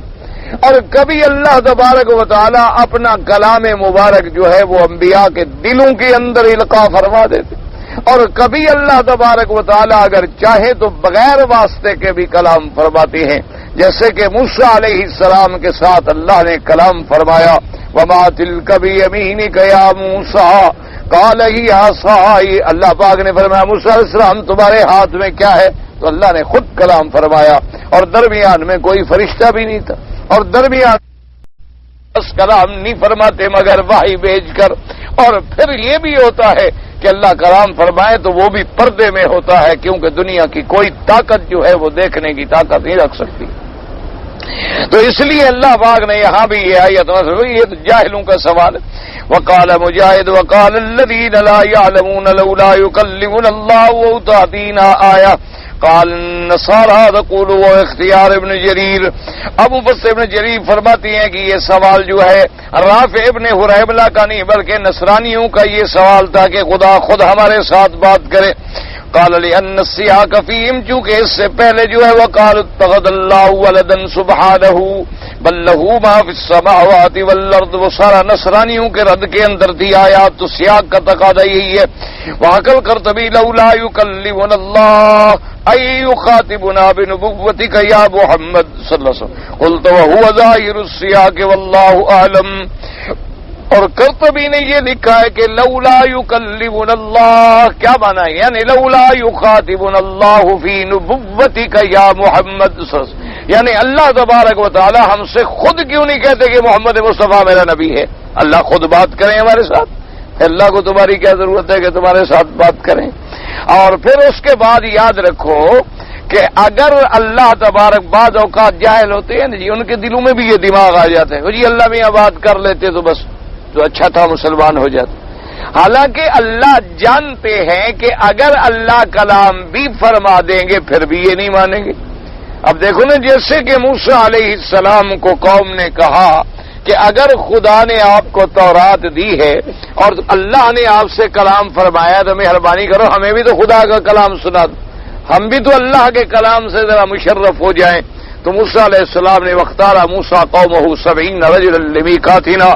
اور کبھی اللہ تبارک و تعالیٰ اپنا کلام مبارک جو ہے وہ انبیاء کے دلوں کے اندر القاء فرما دیتے. اور کبھی اللہ تبارک و تعالیٰ اگر چاہے تو بغیر واسطے کے بھی کلام فرماتے ہیں. جیسے کہ موسیٰ علیہ السلام کے ساتھ اللہ نے کلام فرمایا وما تلک بیمینک یا موسیٰ قال ہی عصائی. اللہ پاک نے فرمایا موسیٰ علیہ السلام تمہارے ہاتھ میں کیا ہے؟ تو اللہ نے خود کلام فرمایا. اور درمیان میں کوئی فرشتہ بھی نہیں تھا اور درمیان بس کلام نہیں فرماتے مگر وحی بھیج کر. اور پھر یہ بھی ہوتا ہے کہ اللہ کلام فرمائے تو وہ بھی پردے میں ہوتا ہے کیونکہ دنیا کی کوئی طاقت جو ہے وہ دیکھنے کی طاقت نہیں رکھ سکتی. تو اس لیے اللہ پاک نے یہاں بھی یہ آیت یہ تو جاہلوں کا سوال ہے. وقال مجاہد وقال الذین لا يعلمون لولا يكلمنا الله او تأتينا آیہ. قال النصارى تقولوا اختیار ابن جریر. ابو بکر ابن جریر فرماتی ہیں کہ یہ سوال جو ہے رافع ابن حریملہ کا نہیں بلکہ نصرانیوں کا یہ سوال تھا کہ خدا خود ہمارے ساتھ بات کرے. قال لأن السياق فيهم چونکہ اس سے پہلے جو ہے وقال اتخذ الله ولدا سبحانه بل له ما في السماوات والارض. وہ سارا نصرانیوں کے رد کے اندر تھی آیات. تو سیاق کا تقاضا یہی ہے. وعقل کرتبی لولا يكلمنا الله اي يخاطبنا بنبوتك يا محمد صلی اللہ علیہ وسلم قلت وهو ظاهر السياق والله اعلم. اور کرتبی نے یہ لکھا ہے کہ لولا یکلمنا اللہ کیا مانا ہے یعنی لولا یخاطبنا اللہ فی نبوتک یا محمد صلی اللہ علیہ وسلم. یعنی اللہ تبارک و تعالی ہم سے خود کیوں نہیں کہتے کہ محمد مصطفیٰ میرا نبی ہے. اللہ خود بات کریں ہمارے ساتھ. اللہ کو تمہاری کیا ضرورت ہے کہ تمہارے ساتھ بات کریں. اور پھر اس کے بعد یاد رکھو کہ اگر اللہ تبارک بعض اوقات جاہل ہوتے ہیں جی ان کے دلوں میں بھی یہ دماغ آ جاتا ہے جی اللہ میاں بات کر لیتے تو بس تو اچھا تھا مسلمان ہو جاتا. حالانکہ اللہ جانتے ہیں کہ اگر اللہ کلام بھی فرما دیں گے پھر بھی یہ نہیں مانیں گے. اب دیکھو نا جیسے کہ موسیٰ علیہ السلام کو قوم نے کہا کہ اگر خدا نے آپ کو تورات دی ہے اور اللہ نے آپ سے کلام فرمایا تو مہربانی کرو ہمیں بھی تو خدا کا کلام سنا دو، ہم بھی تو اللہ کے کلام سے ذرا مشرف ہو جائیں. تو موسیٰ علیہ السلام نے واختار موسیٰ قومہ 70 رجلا لمیقاتنا.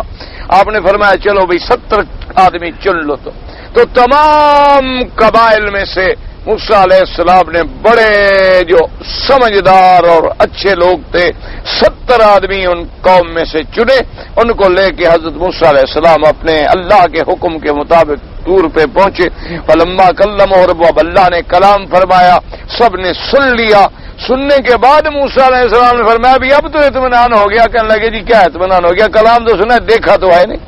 آپ نے فرمایا چلو بھئی 70 آدمی چن لو. تو تمام قبائل میں سے موسیٰ علیہ السلام نے بڑے جو سمجھدار اور اچھے لوگ تھے 70 آدمی ان قوم میں سے چنے. ان کو لے کے حضرت موسیٰ علیہ السلام اپنے اللہ کے حکم کے مطابق طور پہ پہنچے. فلما کلمہ ربہ اللہ نے کلام فرمایا سب نے سن لیا. سننے کے بعد موسیٰ علیہ السلام نے فرمایا بھی اب تو اطمینان ہو گیا. کہنے لگے جی کیا اطمینان ہو گیا؟ کلام تو سنا دیکھا تو ہے نہیں.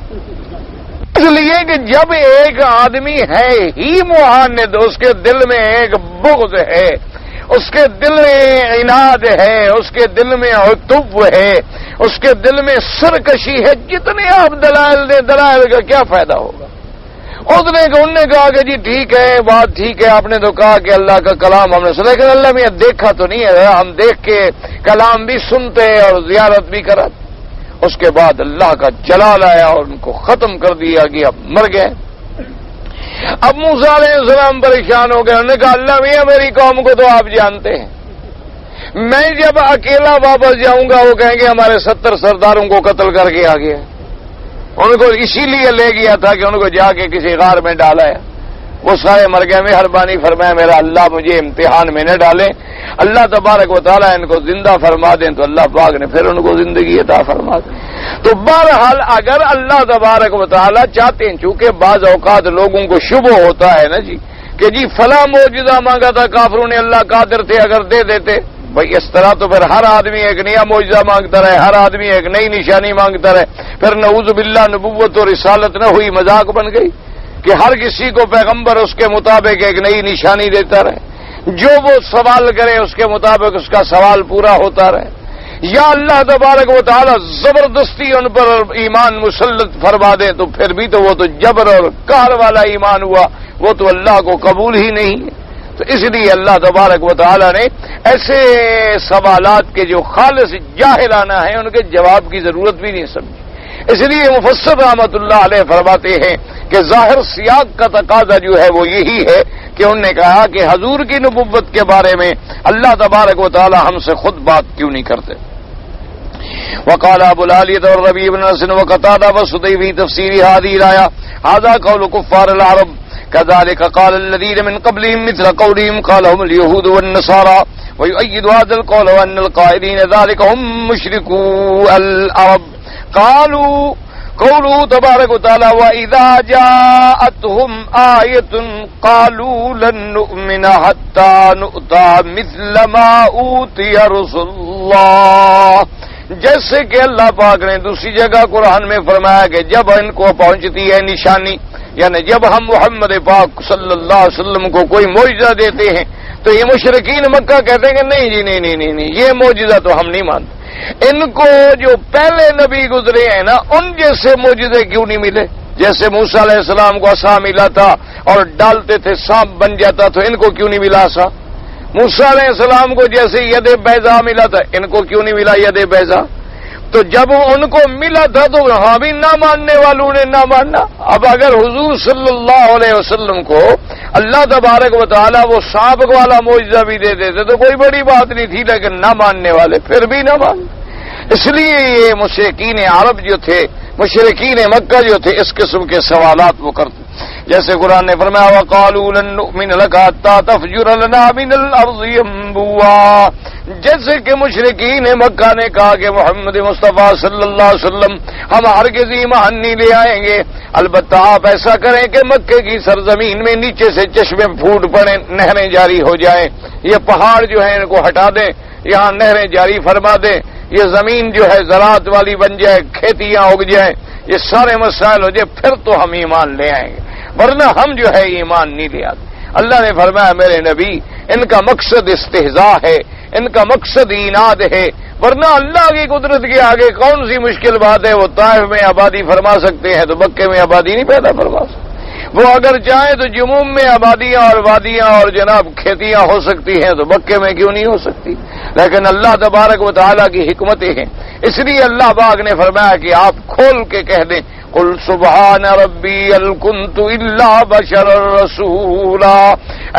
اس لیے کہ جب ایک آدمی ہے ہی معاند اس کے دل میں ایک بغض ہے، اس کے دل میں عناد ہے، اس کے دل میں عتب ہے، اس کے دل میں سرکشی ہے، جتنے آپ دلائل دیں دلائل کا کیا فائدہ ہوگا؟ انہوں نے کہا کہ جی ٹھیک ہے بات ٹھیک ہے آپ نے تو کہا کہ اللہ کا کلام ہم نے سنا لیکن اللہ میں دیکھا تو نہیں ہے، ہم دیکھ کے کلام بھی سنتے اور زیارت بھی کراتے. اس کے بعد اللہ کا جلال آیا اور ان کو ختم کر دیا کہ اب مر گئے. اب موسیٰ علیہ السلام پریشان ہو گئے. انہوں نے کہا اللہ میاں میری قوم کو تو آپ جانتے ہیں، میں جب اکیلا واپس جاؤں گا وہ کہیں گے ہمارے 70 سرداروں کو قتل کر کے آ گیا. ان کو اسی لیے لے گیا تھا کہ ان کو جا کے کسی غار میں ڈالا ہے. وہ سارے مر گئے. مہربانی فرمائے میرا اللہ مجھے امتحان میں نہ ڈالیں. اللہ تبارک و تعالیٰ ان کو زندہ فرما دیں تو اللہ پاک نے پھر ان کو زندگی عطا فرما دیں. تو بہرحال اگر اللہ تبارک و تعالیٰ چاہتے ہیں چونکہ بعض اوقات لوگوں کو شبہ ہوتا ہے نا جی کہ جی فلاں معجزہ مانگا تھا کافروں نے، اللہ قادر تھے اگر دے دیتے. بھائی اس طرح تو پھر ہر آدمی ایک نیا معجزہ مانگتا رہے، ہر آدمی ایک نئی نشانی مانگتا رہے، پھر نعوذ باللہ نبوت اور رسالت نہ ہوئی، مذاق بن گئی کہ ہر کسی کو پیغمبر اس کے مطابق ایک نئی نشانی دیتا رہے، جو وہ سوال کرے اس کے مطابق اس کا سوال پورا ہوتا رہے. یا اللہ تبارک و تعالی زبردستی ان پر ایمان مسلط فرما دے تو پھر بھی تو وہ تو جبر اور قہر والا ایمان ہوا، وہ تو اللہ کو قبول ہی نہیں ہے. تو اس لیے اللہ تبارک و تعالی نے ایسے سوالات کے جو خالص جاہلانہ ہیں ان کے جواب کی ضرورت بھی نہیں سمجھی. اس لیے مفسر رحمۃ اللہ علیہ فرماتے ہیں کہ ظاہر سیاق کا تقاضا جو ہے وہ یہی ہے کہ انہوں نے کہا کہ حضور کی نبوت کے بارے میں اللہ تبارک و تعالی ہم سے خود بات کیوں نہیں کرتے. وقال ابو العالیہ والربیع بن انس وقتادہ وسدی فی تفسیر هذه الآیہ هذا قول كفار العرب كذلك قال الذين من قبلهم مثل قولهم قالهم اليهود والنصارى ويؤيد هذا القول وأن القائلين ذلك هم مشركو العرب. قالوا قوله تبارک و تعالی وَإِذَا جَاءَتْهُمْ آیَةٌ قَالُوا لَن نُؤْمِنَ حَتَّى نُؤْتَىٰ مِثْلَ مَا أُوتِيَ رُسُلُ اللَّهِ. جیسے کہ اللہ پاک نے دوسری جگہ قرآن میں فرمایا کہ جب ان کو پہنچتی ہے نشانی، یعنی جب ہم محمد پاک صلی اللہ علیہ وسلم کو کوئی معجزہ دیتے ہیں تو یہ مشرکین مکہ کہتے ہیں کہ نہیں جی نہیں یہ معجزہ تو ہم نہیں مانتے. ان کو جو پہلے نبی گزرے ہیں نا ان جیسے معجزے کیوں نہیں ملے؟ جیسے موسیٰ علیہ السلام کو عصا ملا تھا اور ڈالتے تھے سانپ بن جاتا، تو ان کو کیوں نہیں ملا عصا؟ موسیٰ علیہ السلام کو جیسے ید بیضا ملا تھا، ان کو کیوں نہیں ملا ید بیضا؟ تو جب ان کو ملا تھا تو ہاں بھی نہ ماننے والوں نے نہ ماننا. اب اگر حضور صلی اللہ علیہ وسلم کو اللہ تبارک و تعالی وہ سانپ والا معجزہ بھی دے دیتے تو کوئی بڑی بات نہیں تھی، لیکن نہ ماننے والے پھر بھی نہ مان. اس لیے یہ مشرکین عرب جو تھے، مشرکین مکہ جو تھے، اس قسم کے سوالات وہ کرتے. جیسے قرآن نے فرمایا وَقَالُوا لَن نُؤْمِنَ لَكَ حَتَّىٰ تَفْجُرَ لَنَا مِنَ الْأَرْضِ يَنبُوعًا. جیسے کہ مشرکین مکہ نے کہا کہ محمد مصطفیٰ صلی اللہ علیہ وسلم ہم ہرگز ایمان نہیں لے آئیں گے، البتہ آپ ایسا کریں کہ مکے کی سرزمین میں نیچے سے چشمے پھوٹ پڑیں، نہریں جاری ہو جائیں، یہ پہاڑ جو ہیں ان کو ہٹا دیں، یہاں نہریں جاری فرما دیں، یہ زمین جو ہے زراعت والی بن جائے، کھیتیاں اگ جائیں، یہ سارے مسائل ہو جائے، پھر تو ہم ایمان لے آئیں گے، ورنہ ہم جو ہے ایمان نہیں لے آتے. اللہ نے فرمایا میرے نبی ان کا مقصد استہزاء ہے، ان کا مقصد اناد ہے، ورنہ اللہ کی قدرت کے آگے کون سی مشکل بات ہے؟ وہ طائف میں آبادی فرما سکتے ہیں تو مکے میں آبادی نہیں پیدا فرما سکتے. وہ اگر چاہیں تو جموم میں آبادیاں اور وادیاں اور جناب کھیتیاں ہو سکتی ہیں تو مکے میں کیوں نہیں ہو سکتی؟ لیکن اللہ تبارک و تعالیٰ کی حکمتیں ہیں. اس لیے اللہ پاک نے فرمایا کہ آپ کھول کے کہہ دیں قل سبحان ربی هل کنت الا بشر رسولا.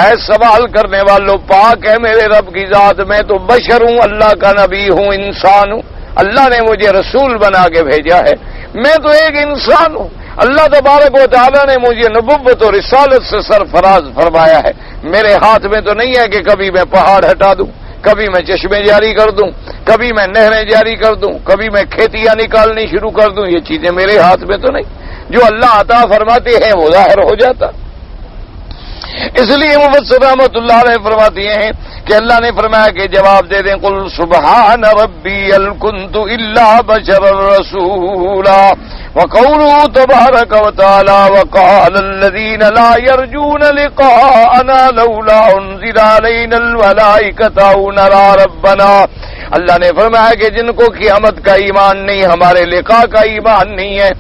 اے سوال کرنے والوں، پاک ہے میرے رب کی ذات، میں تو بشر ہوں، اللہ کا نبی ہوں، انسان ہوں. اللہ نے مجھے رسول بنا کے بھیجا ہے، میں تو ایک انسان ہوں. اللہ تبارک و تعالیٰ نے مجھے نبوت اور رسالت سے سرفراز فرمایا ہے. میرے ہاتھ میں تو نہیں ہے کہ کبھی میں پہاڑ ہٹا دوں، کبھی میں چشمے جاری کر دوں، کبھی میں نہریں جاری کر دوں، کبھی میں کھیتیاں نکالنی شروع کر دوں. یہ چیزیں میرے ہاتھ میں تو نہیں، جو اللہ عطا فرماتے ہیں وہ ظاہر ہو جاتا. اس لیے مفسر رحمۃ اللہ علیہ فرماتے ہیں کہ اللہ نے فرمایا کہ جواب دے دیں قل سبحان ربی هل کنت الا بشر رسولا. وقوله تبارک وتعالی وقال الذین لا يرجون لقاءنا لولا انزل علینا الملائکۃ او نرى ربنا. اللہ نے فرمایا کہ جن کو قیامت کا ایمان نہیں، ہمارے لقاء کا ایمان نہیں ہے،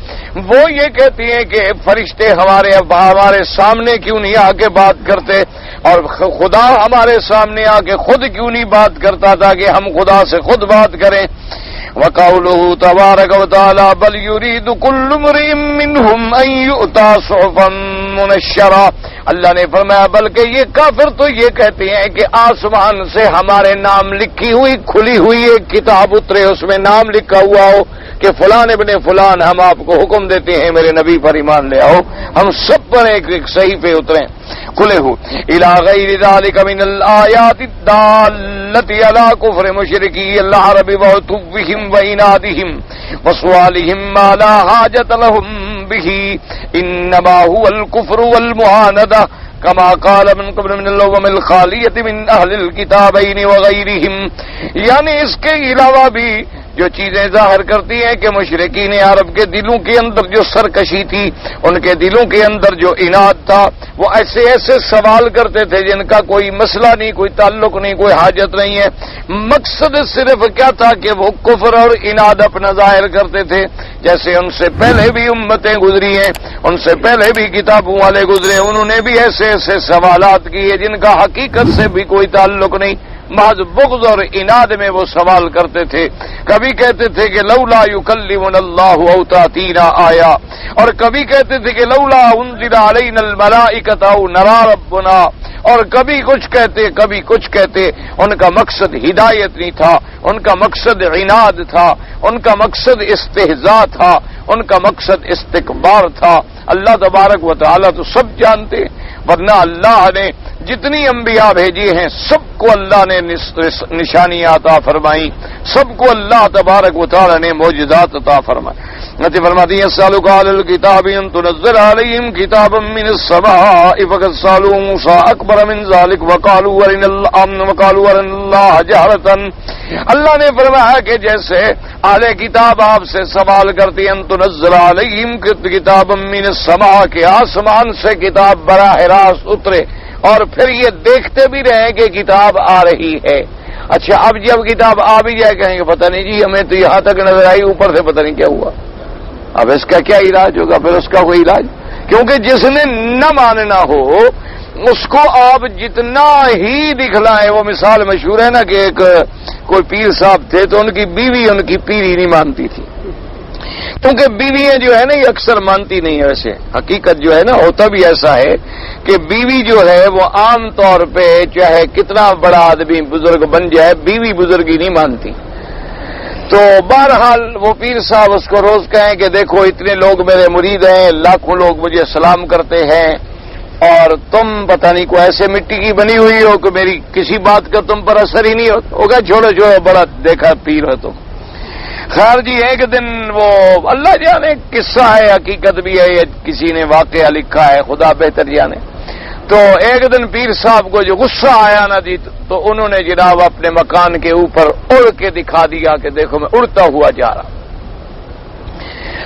وہ یہ کہتی ہیں کہ فرشتے ہمارے سامنے کیوں نہیں آ کے بات کرتے، اور خدا ہمارے سامنے آ کے خود کیوں نہیں بات کرتا تاکہ ہم خدا سے خود بات کریں. وقوله تبارک وتعالی بل یرید کل امرئ منهم ان یؤتى صحفا منشرا. اللہ نے فرمایا بلکہ یہ کافر تو یہ کہتے ہیں کہ آسمان سے ہمارے نام لکھی ہوئی کھلی ہوئی ایک کتاب اترے، اس میں نام لکھا ہوا ہو کہ فلان ابن فلان ہم آپ کو حکم دیتے ہیں میرے نبی پر ایمان لے آؤ، ہم سب پر ایک ایک صحیفے اتریں کھلے ہو. الی غیر ذلک من الآیات الدالۃ علی کفر مشرکی العرب وعتوهم وعنادهم وسؤالهم ما لا حاجۃ لهم به انما هو الكفر والمعاندہ كما قال من قبل من الأمم الخالية من أهل الكتابين وغيرهم. یعنی اس کے علاوہ بھی جو چیزیں ظاہر کرتی ہیں کہ مشرکین عرب کے دلوں کے اندر جو سرکشی تھی، ان کے دلوں کے اندر جو اناد تھا، وہ ایسے ایسے سوال کرتے تھے جن کا کوئی مسئلہ نہیں، کوئی تعلق نہیں، کوئی حاجت نہیں ہے. مقصد صرف کیا تھا کہ وہ کفر اور اناد اپنا ظاہر کرتے تھے. جیسے ان سے پہلے بھی امتیں گزری ہیں، ان سے پہلے بھی کتابوں والے گزرے، انہوں نے بھی ایسے ایسے سوالات کیے جن کا حقیقت سے بھی کوئی تعلق نہیں، محض بغض اور اناد میں وہ سوال کرتے تھے. کبھی کہتے تھے کہ لولا یکلمنا اللہ او تاتینا آیا، اور کبھی کہتے تھے کہ لولا انزل علینا الملائکۃ او نرى ربنا، اور کبھی کچھ کہتے کبھی کچھ کہتے. ان کا مقصد ہدایت نہیں تھا، ان کا مقصد عناد تھا، ان کا مقصد استہزاء تھا، ان کا مقصد استکبار تھا. اللہ تبارک و تعالی تو سب جانتے، ورنہ اللہ نے جتنی انبیاء بھیجی ہیں سب کو اللہ نے نشانیاں عطا فرمائی، سب کو اللہ تبارک و تعالی نے معجزات عطا فرمائے. فرماتی ہیں سالو قال الکتاب ان تنزل علیہم کتابا من السماء فقد سالوا موسى اکبر من ذلك وقالوا ارنا اللہ جہرۃ. اللہ نے فرمایا کہ جیسے اہل کتاب آپ سے سوال کرتی ہیں ان تنزل علیہم کتابا من السماء کہ آسمان سے کتاب براہ راست اترے، اور پھر یہ دیکھتے بھی رہیں کہ کتاب آ رہی ہے. اچھا اب جب کتاب آ بھی جائے کہیں گے پتہ نہیں جی ہمیں تو یہاں تک نظر آئی، اوپر سے پتہ نہیں کیا ہوا. اب اس کا کیا علاج ہوگا؟ پھر اس کا کوئی علاج، کیونکہ جس نے نہ ماننا ہو اس کو آپ جتنا ہی دکھلائیں. وہ مثال مشہور ہے نا کہ ایک کوئی پیر صاحب تھے تو ان کی بیوی ان کی پیری نہیں مانتی تھی، کیونکہ بیویاں جو ہے نا یہ اکثر مانتی نہیں ہے. ویسے حقیقت جو ہے نا ہوتا بھی ایسا ہے کہ بیوی جو ہے وہ عام طور پہ چاہے کتنا بڑا آدمی بزرگ بن جائے بیوی بزرگی نہیں مانتی. تو بہرحال وہ پیر صاحب اس کو روز کہیں کہ دیکھو اتنے لوگ میرے مرید ہیں، لاکھوں لوگ مجھے سلام کرتے ہیں، اور تم پتہ نہیں کوئی ایسے مٹی کی بنی ہوئی ہو کہ میری کسی بات کا تم پر اثر ہی نہیں ہوگا. چھوڑو چھوڑو، بڑا دیکھا پیر ہو تم. خیر جی ایک دن وہ اللہ جانے قصہ ہے حقیقت بھی ہے، یہ کسی نے واقعہ لکھا ہے، خدا بہتر جانے. تو ایک دن پیر صاحب کو جو غصہ آیا نا جی تو انہوں نے جناب اپنے مکان کے اوپر اڑ کے دکھا دیا کہ دیکھو میں اڑتا ہوا جا رہا.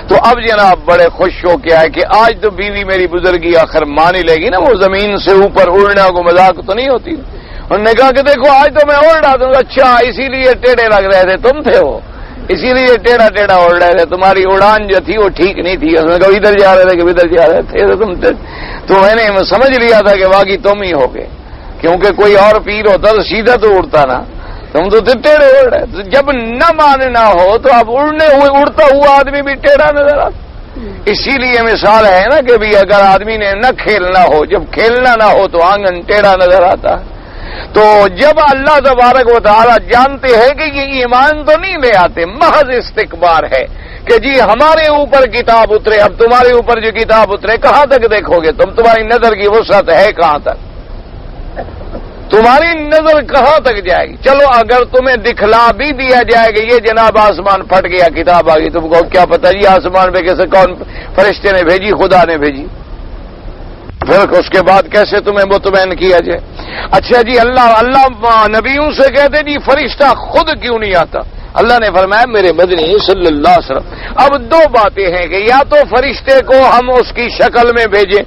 تو اب جناب بڑے خوش ہو کے آئے کہ آج تو بیوی میری بزرگی آخر مان ہی لے گی نا، وہ زمین سے اوپر اڑنا کو مذاق تو نہیں ہوتی. انہوں نے کہا کہ دیکھو آج تو میں اڑ رہا تھا. اچھا اسی لیے ٹیڑھے لگ رہے تھے تم تھے وہ، اسی لیے ٹیڑھا ٹیڑھا اڑ رہے تھے، تمہاری اڑان جو تھی وہ ٹھیک نہیں تھی. اس نے کہا ادھر جا رہے تھے کہ ادھر جا رہے تھے تم تھے. تو میں نے سمجھ لیا تھا کہ واقعی تم ہی ہو گئے، کیونکہ کوئی اور پیر ہوتا تو سیدھا تو اڑتا نا، تم تو ٹیڑھے اڑ رہے. جب نہ ماننا ہو تو اب اڑتا ہوا آدمی بھی ٹیڑھا نظر آتا. اسی لیے مثال ہے نا کہ بھی اگر آدمی نے نہ کھیلنا ہو، جب کھیلنا نہ ہو تو آنگن ٹیڑھا نظر آتا. تو جب اللہ تبارک و تعالی جانتے ہیں کہ یہ ایمان تو نہیں لے آتے، محض استکبار ہے کہ جی ہمارے اوپر کتاب اترے، اب تمہارے اوپر جو کتاب اترے کہاں تک دیکھو گے تم؟ تمہاری نظر کی وسعت ہے کہاں تک؟ تمہاری نظر کہاں تک جائے گی؟ چلو اگر تمہیں دکھلا بھی دیا جائے گا یہ جناب آسمان پھٹ گیا کتاب آ گئی، تم کو کیا پتہ جی آسمان پہ کیسے کون فرشتے نے بھیجی؟ خدا نے بھیجی. پھر اس کے بعد کیسے تمہیں مطمئن کیا جائے؟ اچھا جی اللہ نبیوں سے کہتے جی فرشتہ خود کیوں نہیں آتا؟ اللہ نے فرمایا میرے مدنی صلی اللہ علیہ وسلم. اب دو باتیں ہیں کہ یا تو فرشتے کو ہم اس کی شکل میں بھیجیں،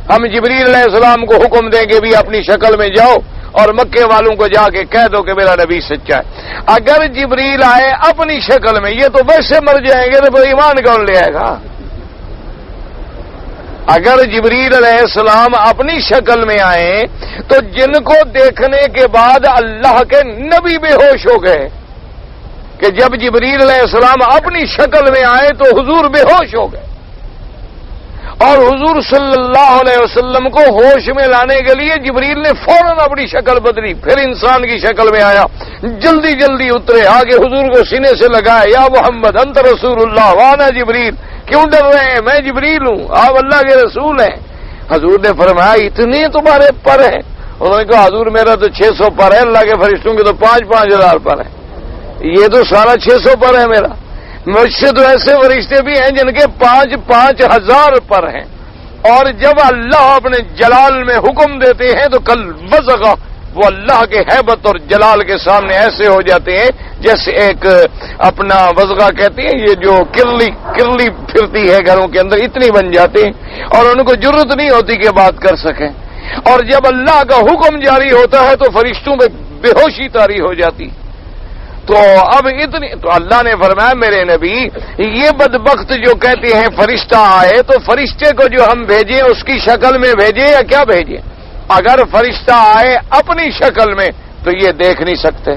ہم جبریل علیہ السلام کو حکم دیں گے بھی اپنی شکل میں جاؤ اور مکے والوں کو جا کے کہہ دو کہ میرا نبی سچا ہے. اگر جبریل آئے اپنی شکل میں یہ تو ویسے مر جائیں گے تو پھر ایمان کون لے آئے گا؟ اگر جبریل علیہ السلام اپنی شکل میں آئے تو جن کو دیکھنے کے بعد اللہ کے نبی بے ہوش ہو گئے کہ جب جبریل علیہ السلام اپنی شکل میں آئے تو حضور بے ہوش ہو گئے، اور حضور صلی اللہ علیہ وسلم کو ہوش میں لانے کے لیے جبریل نے فوراً اپنی شکل بدلی، پھر انسان کی شکل میں آیا، جلدی جلدی اترے، آگے حضور کو سینے سے لگایا، یا محمد انت رسول اللہ وانا جبریل، کیوں ڈر رہے ہیں؟ میں جبریل ہوں، آپ اللہ کے رسول ہیں. حضور نے فرمایا اتنے تمہارے پر ہیں؟ انہوں نے کہا حضور میرا تو 600 پر ہے، اللہ کے فرشتوں کے تو 5,000 پر ہیں، یہ تو سارا 600 پر ہے میرا. مجھ سے تو ایسے فرشتے بھی ہیں جن کے 5,000 پر ہیں، اور جب اللہ اپنے جلال میں حکم دیتے ہیں تو کل وزغا، وہ اللہ کے ہیبت اور جلال کے سامنے ایسے ہو جاتے ہیں جیسے ایک اپنا وزغا کہتے ہیں، یہ جو کرلی پھرتی ہے گھروں کے اندر، اتنی بن جاتے ہیں اور ان کو جرت نہیں ہوتی کہ بات کر سکیں۔ اور جب اللہ کا حکم جاری ہوتا ہے تو فرشتوں میں بے ہوشی طاری ہو جاتی۔ تو اب اتنی تو اللہ نے فرمایا میرے نبی، یہ بدبخت جو کہتے ہیں فرشتہ آئے، تو فرشتے کو جو ہم بھیجیں اس کی شکل میں بھیجیں یا کیا بھیجیں؟ اگر فرشتہ آئے اپنی شکل میں تو یہ دیکھ نہیں سکتے،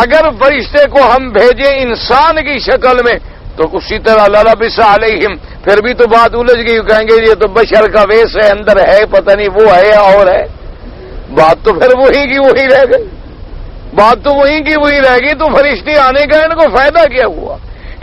اگر فرشتے کو ہم بھیجیں انسان کی شکل میں تو اسی طرح للبس علیہم، پھر بھی تو بات الجھ گئی، کہیں گے یہ تو بشر کا ویس ہے، اندر ہے پتہ نہیں وہ ہے یا اور ہے، بات تو پھر وہی کی وہی رہ گئی، بات تو وہی کی وہی رہ گئی، تو فرشتے آنے کا ان کو فائدہ کیا ہوا؟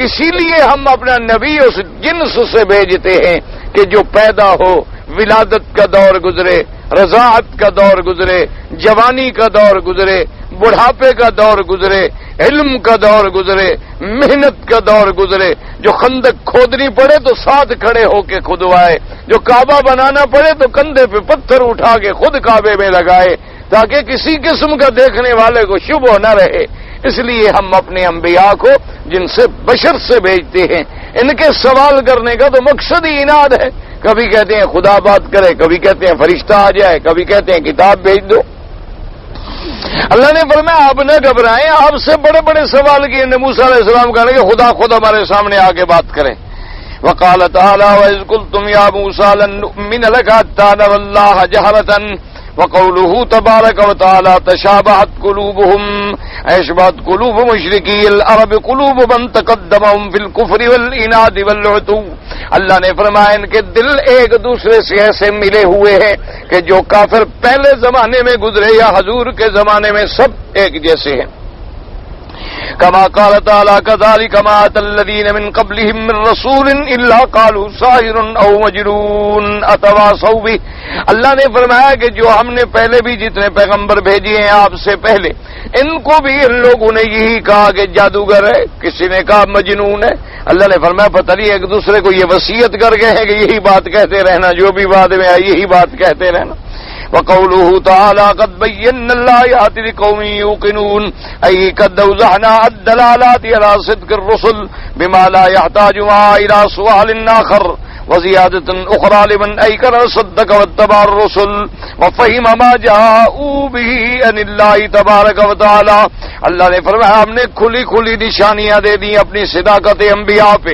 اسی لیے ہم اپنا نبی اس جنس سے بھیجتے ہیں کہ جو پیدا ہو، ولادت کا دور گزرے، رضاعت کا دور گزرے، جوانی کا دور گزرے، بڑھاپے کا دور گزرے، علم کا دور گزرے، محنت کا دور گزرے، جو خندق کھودنی پڑے تو ساتھ کھڑے ہو کے کھدوائے، جو کعبہ بنانا پڑے تو کندھے پہ پتھر اٹھا کے خود کعبے میں لگائے، تاکہ کسی قسم کا دیکھنے والے کو شبہ نہ رہے۔ اس لیے ہم اپنے انبیاء کو جن سے بشر سے بھیجتے ہیں، ان کے سوال کرنے کا تو مقصد ہی اناد ہے، کبھی کہتے ہیں خدا بات کرے، کبھی کہتے ہیں فرشتہ آ جائے، کبھی کہتے ہیں کتاب بھیج دو۔ اللہ نے فرمایا آپ نہ گھبرائیں، آپ سے بڑے بڑے سوال کیے، موسیٰ علیہ السلام کہنے کہ خدا خود ہمارے سامنے آ کے بات کرے۔ وقال تعالی وَإِذْ قُلْتُمْ يَا مُوسَىٰ لَن نُّؤْمِنَ لَكَ حَتَّىٰ نَرَى اللَّهَ جَهْرَةً وَقَوْلُهُ تَبَارَكَ وَتَعَالَىٰ تَشَابَهَتْ قُلُوبُهُمْ أَشْبَهَتْ قُلُوبُ مُشْرِكِي الْعَرَبِ قُلُوبُ مَن تَقَدَّمَهُمْ فِي الْكُفْرِ وَالْعِنَادِ وَالْعُتُوِّ۔ اللہ نے فرمایا ان کے دل ایک دوسرے سے ایسے ملے ہوئے ہیں کہ جو کافر پہلے زمانے میں گزرے یا حضور کے زمانے میں سب ایک جیسے ہیں۔ كما قال تعالى كذلك ما أتى الذين من قبلهم من رسول إلا قالوا ساحر أو مجنون أتواصوا به۔ اللہ نے فرمایا کہ جو ہم نے پہلے بھی جتنے پیغمبر بھیجے ہیں آپ سے پہلے، ان کو بھی ان لوگوں نے یہی کہا کہ جادوگر ہے، کسی نے کہا مجنون ہے۔ اللہ نے فرمایا پتہ نہیں ایک دوسرے کو یہ وصیت کر گئے ہیں کہ یہی بات کہتے رہنا، جو بھی بعد میں آئی یہی بات کہتے رہنا۔ وقوله تعالى قد بينا الآيات لقوم يوقنون، أي قد أوضحنا الدلالات على صدق الرسل بما لا يحتاج إلى سؤال آخر وزيادة أخرى لمن أيقن صدق واتبع الرسل وفهم ما جاءوا به عن الله تبارك وتعالى۔ اللہ نے فرمایا ہم نے کھلی کھلی نشانیاں دے دی اپنی صداقت انبیاء پہ،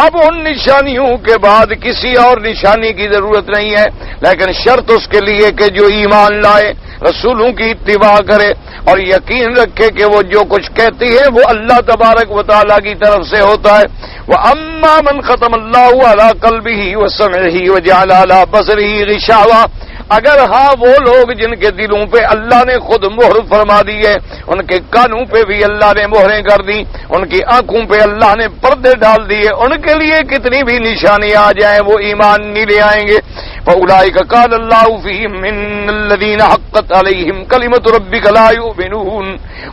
اب ان نشانیوں کے بعد کسی اور نشانی کی ضرورت نہیں ہے، لیکن شرط اس کے لیے کہ جو ایمان لائے، رسولوں کی اتباع کرے اور یقین رکھے کہ وہ جو کچھ کہتی ہے وہ اللہ تبارک و تعالیٰ کی طرف سے ہوتا ہے۔ وَأَمَّا مَنْ خَتَمَ اللَّهُ عَلَىٰ قَلْبِهِ وَسَمْعِهِ وَجَعَلَ عَلَىٰ بَصَرِهِ غِشَاوَةً، اگر ہاں وہ لوگ جن کے دلوں پہ اللہ نے خود مہر فرما دی ہے، ان کے کانوں پہ بھی اللہ نے مہریں کر دی، ان کی آنکھوں پہ اللہ نے پردے ڈال دیے، ان کے لیے کتنی بھی نشانیاں آ جائیں وہ ایمان نہیں لے آئیں گے۔ فَأُولَٰئِكَ كَانَ اللَّهُ فِيهِم مِّنَ الَّذِينَ حَقَّتْ عَلَيْهِمْ كَلِمَةُ رَبِّكَ لَا يُؤْمِنُونَ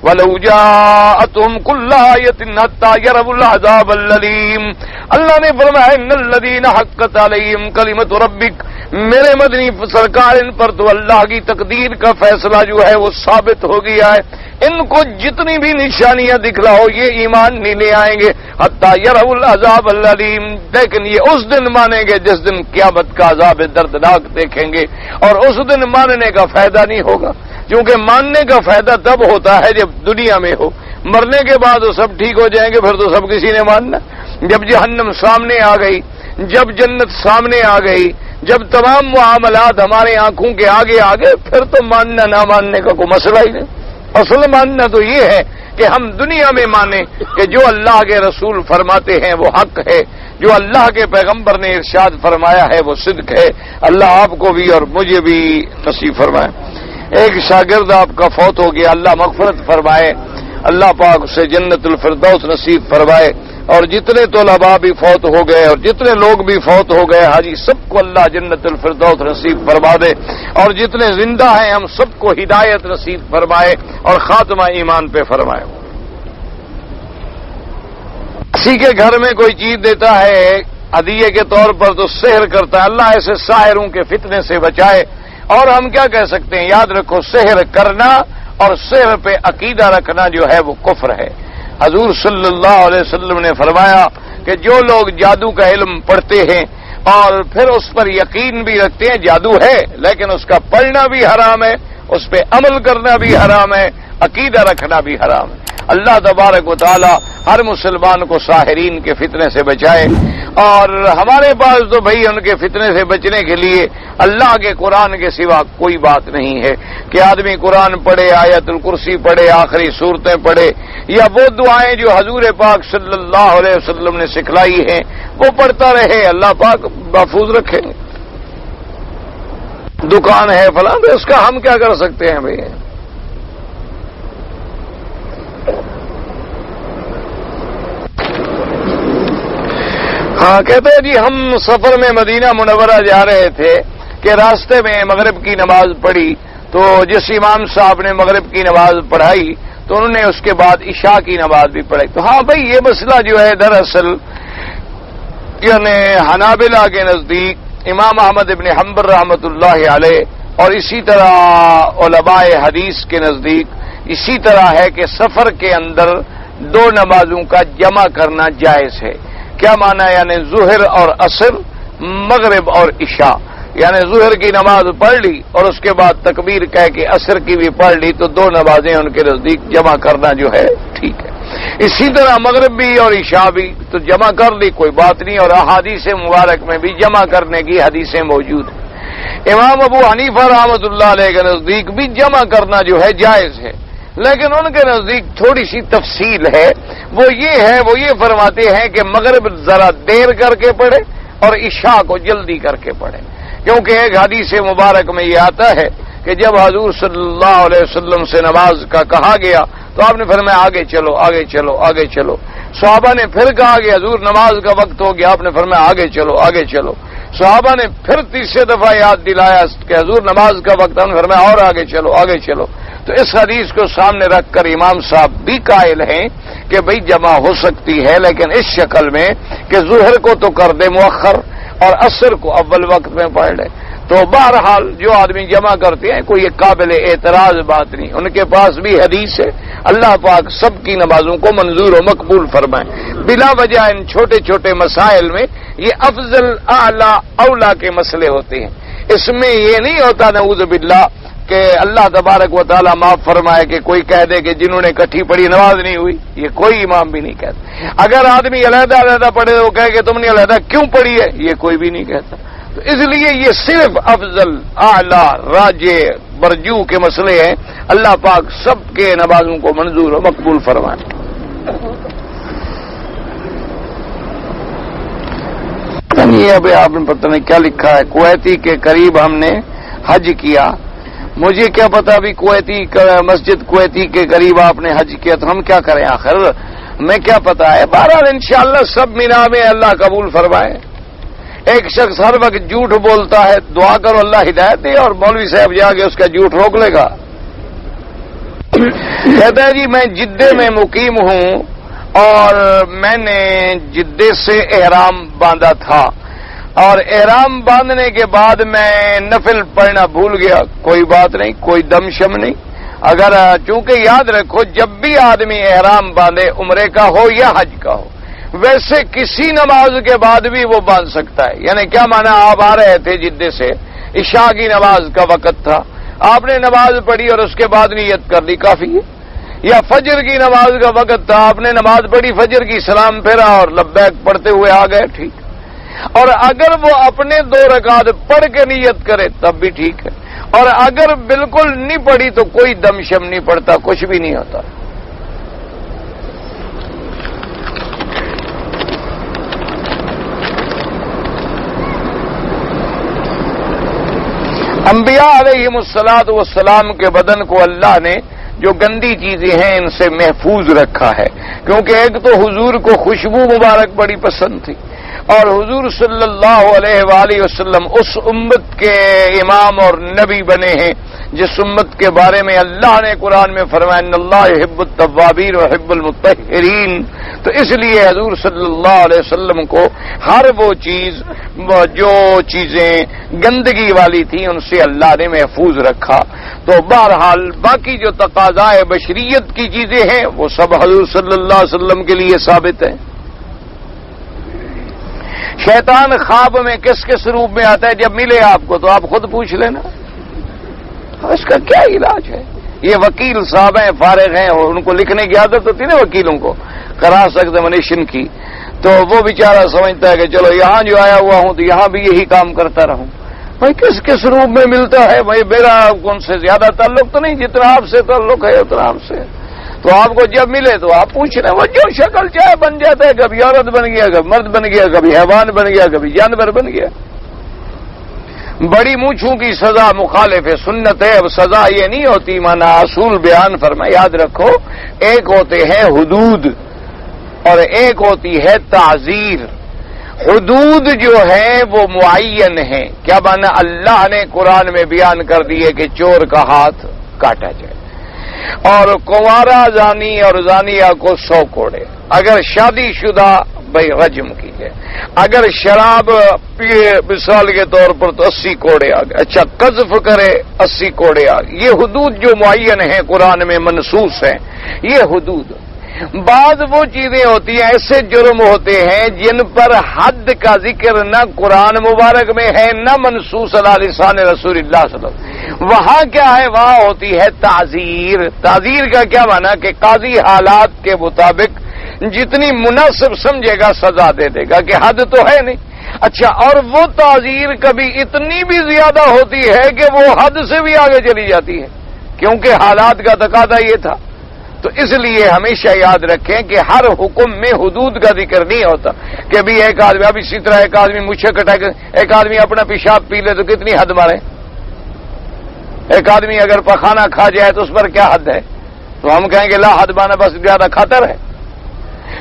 وَلَوْ جَاءَتْهُمْ كُلُّ آيَةٍ حَتَّىٰ يَرَوُا الْعَذَابَ الْأَلِيمَ۔ اللہ نے فرمایا ان الذین حقت علیہم کلمۃ ربک، میرے مدنی سرکار ان پر تو اللہ کی تقدیر کا فیصلہ جو ہے وہ ثابت ہو گیا ہے، ان کو جتنی بھی نشانیاں دکھلاؤ یہ ایمان نہیں لے آئیں گے حتیٰ یروا العذاب العلیم، لیکن یہ اس دن مانیں گے جس دن قیامت کا عذاب دردناک دیکھیں گے، اور اس دن ماننے کا فائدہ نہیں ہوگا، کیونکہ ماننے کا فائدہ تب ہوتا ہے جب دنیا میں ہو، مرنے کے بعد وہ سب ٹھیک ہو جائیں گے، پھر تو سب کسی نے ماننا۔ جب جہنم سامنے آ گئی، جب جنت سامنے آ گئی، جب تمام معاملات ہمارے آنکھوں کے آگے آ گئے، پھر تو ماننا نہ ماننے کا کوئی مسئلہ ہی نہیں۔ اصل ماننا تو یہ ہے کہ ہم دنیا میں مانیں کہ جو اللہ کے رسول فرماتے ہیں وہ حق ہے، جو اللہ کے پیغمبر نے ارشاد فرمایا ہے وہ صدق ہے۔ اللہ آپ کو بھی اور مجھے بھی نصیب فرمائے۔ ایک شاگرد آپ کا فوت ہو گیا، اللہ مغفرت فرمائے، اللہ پاک سے جنت الفردوس نصیب فرمائے، اور جتنے طلباء بھی فوت ہو گئے اور جتنے لوگ بھی فوت ہو گئے حاجی سب کو اللہ جنت الفردوس نصیب فرما دے، اور جتنے زندہ ہیں ہم سب کو ہدایت نصیب فرمائے اور خاتمہ ایمان پہ فرمائے۔ کسی کے گھر میں کوئی چیز دیتا ہے ہدیے کے طور پر تو سحر کرتا ہے. اللہ ایسے ساحروں کے فتنے سے بچائے. اور ہم کیا کہہ سکتے ہیں؟ یاد رکھو سحر کرنا اور سحر پہ عقیدہ رکھنا جو ہے وہ کفر ہے. حضور صلی اللہ علیہ وسلم نے فرمایا کہ جو لوگ جادو کا علم پڑھتے ہیں اور پھر اس پر یقین بھی رکھتے ہیں، جادو ہے لیکن اس کا پڑھنا بھی حرام ہے، اس پہ عمل کرنا بھی حرام ہے، عقیدہ رکھنا بھی حرام ہے. اللہ تبارک و تعالی ہر مسلمان کو ساحرین کے فتنے سے بچائے. اور ہمارے پاس تو بھئی ان کے فتنے سے بچنے کے لیے اللہ کے قرآن کے سوا کوئی بات نہیں ہے کہ آدمی قرآن پڑھے، آیت الکرسی پڑھے، آخری صورتیں پڑھے، یا وہ دعائیں جو حضور پاک صلی اللہ علیہ وسلم نے سکھلائی ہیں وہ پڑھتا رہے. اللہ پاک محفوظ رکھیں گے. دکان ہے فلاں، تو اس کا ہم کیا کر سکتے ہیں بھئی؟ ہاں کہتے ہیں جی ہم سفر میں مدینہ منورہ جا رہے تھے کہ راستے میں مغرب کی نماز پڑھی، تو جس امام صاحب نے مغرب کی نماز پڑھائی تو انہوں نے اس کے بعد عشاء کی نماز بھی پڑھائی. تو ہاں بھائی یہ مسئلہ جو ہے دراصل یعنی حنابلہ کے نزدیک، امام احمد ابن حنبل رحمۃ اللہ علیہ اور اسی طرح علماء حدیث کے نزدیک اسی طرح ہے کہ سفر کے اندر دو نمازوں کا جمع کرنا جائز ہے. کیا معنی؟ یعنی ظہر اور عصر، مغرب اور عشاء. یعنی ظہر کی نماز پڑھ لی اور اس کے بعد تکبیر کہہ کے عصر کی بھی پڑھ لی تو دو نمازیں ان کے نزدیک جمع کرنا جو ہے ٹھیک ہے. اسی طرح مغرب بھی اور عشاء بھی تو جمع کر لی، کوئی بات نہیں. اور احادیث مبارک میں بھی جمع کرنے کی حدیثیں موجود ہیں. امام ابو حنیفہ رحمۃ اللہ علیہ کے نزدیک بھی جمع کرنا جو ہے جائز ہے، لیکن ان کے نزدیک تھوڑی سی تفصیل ہے. وہ یہ فرماتے ہیں کہ مغرب ذرا دیر کر کے پڑھے اور عشاء کو جلدی کر کے پڑھے، کیونکہ ایک حدیث مبارک میں یہ آتا ہے کہ جب حضور صلی اللہ علیہ وسلم سے نماز کا کہا گیا تو آپ نے فرمایا آگے چلو آگے چلو آگے چلو. صحابہ نے پھر کہا کہ حضور نماز کا وقت ہو گیا، آپ نے فرمایا آگے چلو آگے چلو. صحابہ نے پھر تیسرے دفعہ یاد دلایا کہ حضور نماز کا وقت، آپ نے فرمایا اور آگے چلو آگے چلو. تو اس حدیث کو سامنے رکھ کر امام صاحب بھی قائل ہیں کہ بھئی جمع ہو سکتی ہے، لیکن اس شکل میں کہ ظہر کو تو کر دے مؤخر اور عصر کو اول وقت میں پڑھ لے. تو بہرحال جو آدمی جمع کرتے ہیں کوئی قابل اعتراض بات نہیں، ان کے پاس بھی حدیث ہے. اللہ پاک سب کی نمازوں کو منظور و مقبول فرمائے. بلا وجہ ان چھوٹے چھوٹے مسائل میں یہ افضل اعلی اولا کے مسئلے ہوتے ہیں. اس میں یہ نہیں ہوتا نعوذ باللہ کہ اللہ تبارک و تعالیٰ معاف فرمائے کہ کوئی کہہ دے کہ جنہوں نے کٹھی پڑھی نماز نہیں ہوئی. یہ کوئی امام بھی نہیں کہتا. اگر آدمی علیحدہ علیحدہ پڑھے وہ کہے کہ تم نے علیحدہ کیوں پڑھی ہے، یہ کوئی بھی نہیں کہتا. تو اس لیے یہ صرف افضل اعلی راجع برجو کے مسئلے ہیں. اللہ پاک سب کے نمازوں کو منظور و مقبول فرمائے. اب آپ نے پتہ نہیں کیا لکھا ہے، کویتی کے قریب ہم نے حج کیا. مجھے کیا پتا بھی کویتی مسجد کویتی کے قریب آپ نے حج کیا تو ہم کیا کریں آخر، میں کیا پتا ہے. بہرحال انشاءاللہ سب مینا میں اللہ قبول فرمائے. ایک شخص ہر وقت جھوٹ بولتا ہے، دعا کرو اللہ ہدایت دے، اور مولوی صاحب جا کے اس کا جھوٹ روک لے گا. کہتا ہے جی میں جدے میں مقیم ہوں اور میں نے جدے سے احرام باندھا تھا اور احرام باندھنے کے بعد میں نفل پڑھنا بھول گیا. کوئی بات نہیں، کوئی دم شم نہیں. اگر چونکہ یاد رکھو جب بھی آدمی احرام باندھے عمرے کا ہو یا حج کا ہو، ویسے کسی نماز کے بعد بھی وہ باندھ سکتا ہے. یعنی کیا مانا، آپ آ رہے تھے جدے سے، عشاء کی نماز کا وقت تھا، آپ نے نماز پڑھی اور اس کے بعد نیت کر دی، کافی ہے. یا فجر کی نماز کا وقت تھا، آپ نے نماز پڑھی، فجر کی سلام پھیرا اور لبیک پڑھتے ہوئے آ گئے، ٹھیک. اور اگر وہ اپنے 2 رکعت پڑھ کے نیت کرے تب بھی ٹھیک ہے، اور اگر بالکل نہیں پڑھی تو کوئی دم شم نہیں پڑتا، کچھ بھی نہیں ہوتا. انبیاء علیہم الصلاۃ والسلام کے بدن کو اللہ نے جو گندی چیزیں ہیں ان سے محفوظ رکھا ہے، کیونکہ ایک تو حضور کو خوشبو مبارک بڑی پسند تھی، اور حضور صلی اللہ علیہ وآلہ وسلم اس امت کے امام اور نبی بنے ہیں جس امت کے بارے میں اللہ نے قرآن میں فرمایا ان اللہ یحب التوابین ویحب المطہرین، تو اس لیے حضور صلی اللہ علیہ وسلم کو ہر وہ چیز جو چیزیں گندگی والی تھیں ان سے اللہ نے محفوظ رکھا۔ تو بہرحال باقی جو تقاضائے بشریت کی چیزیں ہیں وہ سب حضور صلی اللہ علیہ وسلم کے لیے ثابت ہیں۔ شیطان خواب میں کس کس روپ میں آتا ہے جب ملے آپ کو تو آپ خود پوچھ لینا اس کا کیا علاج ہے۔ یہ وکیل صاحب ہیں، فارغ ہیں، اور ان کو لکھنے کی عادت ہوتی ہے نا وکیلوں کو، کراس ایگزامینیشن کی، تو وہ بیچارہ سمجھتا ہے کہ چلو یہاں جو آیا ہوا ہوں تو یہاں بھی یہی کام کرتا رہوں۔ بھائی کس کس روپ میں ملتا ہے؟ بھائی میرا ان سے زیادہ تعلق تو نہیں، جتنا آپ سے تعلق ہے اتنا آپ سے، تو آپ کو جب ملے تو آپ پوچھ رہے ہیں، وہ جو شکل چاہے بن جاتا ہے، کبھی عورت بن گیا، کبھی مرد بن گیا، کبھی حیوان بن گیا، کبھی جانور بن گیا۔ بڑی مونچھوں کی سزا مخالف سنت ہے۔ اب سزا یہ نہیں ہوتی مانا اصول بیان فرمائے، یاد رکھو، ایک ہوتے ہیں حدود اور ایک ہوتی ہے تعزیر۔ حدود جو ہیں وہ معین ہیں، کیا مانا اللہ نے قرآن میں بیان کر دیے کہ چور کا ہاتھ کاٹا جائے، اور کنوارا زانی اور زانیہ کو 100 کوڑے، اگر شادی شدہ بھائی رجم کی جائے، اگر شراب پیے مثال کے طور پر تو 80 کوڑے آ گئے، اچھا قذف کرے 80 کوڑے آ گئے۔ یہ حدود جو معین ہیں قرآن میں منصوص ہیں، یہ حدود۔ بعض وہ چیزیں ہوتی ہیں، ایسے جرم ہوتے ہیں جن پر حد کا ذکر نہ قرآن مبارک میں ہے نہ منصوص علی لسان رسول اللہ صلی اللہ علیہ وسلم۔ وہاں کیا ہے؟ وہاں ہوتی ہے تعزیر۔ تعزیر کا کیا معنی کہ قاضی حالات کے مطابق جتنی مناسب سمجھے گا سزا دے دے گا، کہ حد تو ہے نہیں۔ اچھا، اور وہ تعزیر کبھی اتنی بھی زیادہ ہوتی ہے کہ وہ حد سے بھی آگے چلی جاتی ہے، کیونکہ حالات کا تقاضا یہ تھا۔ تو اس لیے ہمیشہ یاد رکھیں کہ ہر حکم میں حدود کا ذکر نہیں ہوتا کہ بھی ایک آدمی، اب اسی طرح ایک آدمی مجھے کٹا کے ایک آدمی اپنا پیشاب پی لے تو کتنی حد مارے، ایک آدمی اگر پخانہ کھا جائے تو اس پر کیا حد ہے؟ تو ہم کہیں گے لا حد مانا بس زیادہ کھاتا رہے۔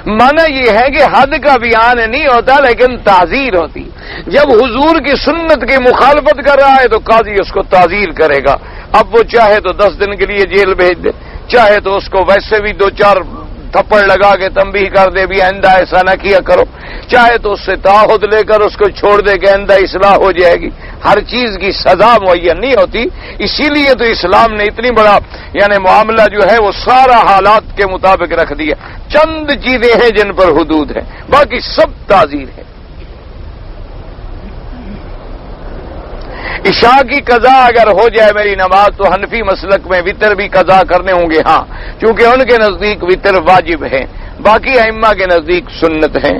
مانا یہ ہے کہ حد کا بیان نہیں ہوتا لیکن تعزیر ہوتی۔ جب حضور کی سنت کی مخالفت کر رہا ہے تو قاضی اس کو تعزیر کرے گا۔ اب وہ چاہے تو 10 دن کے لیے جیل بھیج دے، چاہے تو اس کو ویسے بھی 2-4 تھپڑ لگا کے تنبیہ کر دے بھی آئندہ ایسا نہ کیا کرو، چاہے تو اس سے تعہد لے کر اس کو چھوڑ دے کہ آئندہ اصلاح ہو جائے گی۔ ہر چیز کی سزا معین نہیں ہوتی، اسی لیے تو اسلام نے اتنی بڑا یعنی معاملہ جو ہے وہ سارا حالات کے مطابق رکھ دیا۔ چند چیزیں ہیں جن پر حدود ہے، باقی سب تعزیر ہے۔ عشاء کی قضا اگر ہو جائے میری نماز تو حنفی مسلک میں وطر بھی قضا کرنے ہوں گے، ہاں، کیونکہ ان کے نزدیک وطر واجب ہے، باقی ائمہ کے نزدیک سنت ہیں۔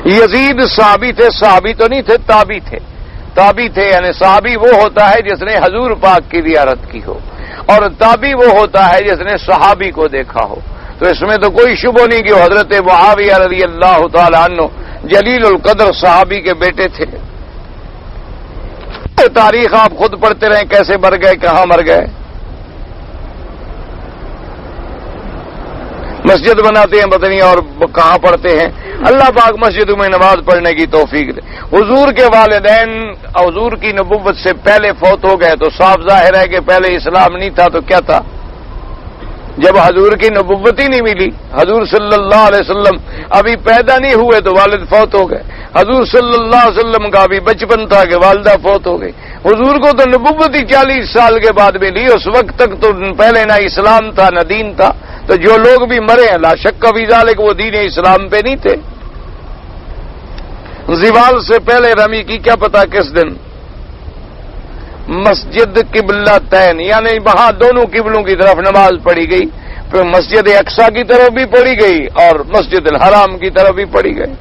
یزید صحابی تھے، صحابی تو نہیں تھے، تابعی تھے، تابعی تھے، یعنی صحابی وہ ہوتا ہے جس نے حضور پاک کی زیارت کی ہو، اور تابعی وہ ہوتا ہے جس نے صحابی کو دیکھا ہو۔ تو اس میں تو کوئی شبہ نہیں کہ حضرت معاویہ رضی اللہ تعالی عنہ جلیل القدر صحابی کے بیٹے تھے۔ تاریخ آپ خود پڑھتے رہیں، کیسے مر گئے، کہاں مر گئے۔ مسجد بناتے ہیں پتہ نہیں اور کہاں پڑھتے ہیں۔ اللہ پاک مسجدوں میں نماز پڑھنے کی توفیق دے۔ حضور کے والدین حضور کی نبوت سے پہلے فوت ہو گئے تو صاف ظاہر ہے کہ پہلے اسلام نہیں تھا تو کیا تھا؟ جب حضور کی نبوت ہی نہیں ملی، حضور صلی اللہ علیہ وسلم ابھی پیدا نہیں ہوئے تو والد فوت ہو گئے، حضور صلی اللہ علیہ وسلم کا ابھی بچپن تھا کہ والدہ فوت ہو گئی۔ حضور کو تو نبوت ہی 40 سال کے بعد ملی، اس وقت تک تو پہلے نہ اسلام تھا نہ دین تھا، تو جو لوگ بھی مرے ہیں لا شک فی ذالک وہ دین اسلام پہ نہیں تھے۔ زوال سے پہلے رمی کی کیا پتا کس دن مسجد قبلتین یعنی وہاں دونوں قبلوں کی طرف نماز پڑھی گئی، پھر مسجد اقصی کی طرف بھی پڑھی گئی اور مسجد الحرام کی طرف بھی پڑھی گئی۔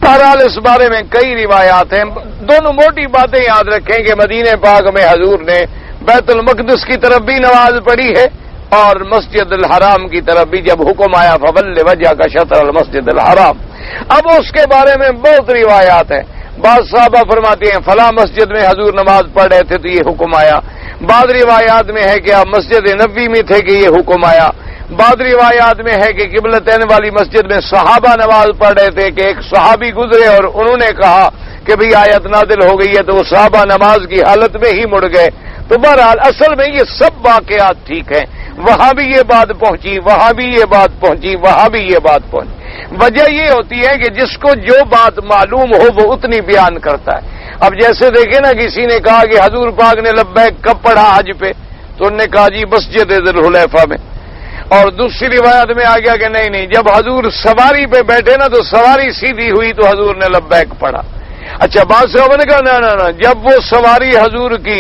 بہرحال اس بارے میں کئی روایات ہیں۔ دونوں موٹی باتیں یاد رکھیں کہ مدینہ پاک میں حضور نے بیت المقدس کی طرف بھی نماز پڑھی ہے اور مسجد الحرام کی طرف بھی، جب حکم آیا فول وجہ کا شطر المسجد الحرام۔ اب اس کے بارے میں بہت روایات ہیں۔ بعض صحابہ فرماتے ہیں فلاں مسجد میں حضور نماز پڑھ رہے تھے تو یہ حکم آیا، بعض روایات میں ہے کہ آپ مسجد نبوی میں تھے کہ یہ حکم آیا، بعض روایات میں ہے کہ قبلتین والی مسجد میں صحابہ نماز پڑھ رہے تھے کہ ایک صحابی گزرے اور انہوں نے کہا کہ بھئی آیت نازل ہو گئی ہے تو وہ صحابہ نماز کی حالت میں ہی مڑ گئے. تو بہرحال اصل میں یہ سب واقعات ٹھیک ہیں. وہاں بھی یہ بات پہنچی, وہاں بھی یہ بات پہنچی, وہاں بھی یہ بات پہنچی. وجہ یہ ہوتی ہے کہ جس کو جو بات معلوم ہو وہ اتنی بیان کرتا ہے. اب جیسے دیکھیں نا, کسی نے کہا کہ حضور پاک نے لبیک کب پڑھا حج پہ, تو انہوں نے کہا جی مسجد ذی الحلیفہ میں. اور دوسری روایت میں آ گیا کہ نہیں جب حضور سواری پہ بیٹھے نا تو سواری سیدھی ہوئی تو حضور نے لبیک پڑھا. اچھا بات صاحب نے کہا نا جب وہ سواری حضور کی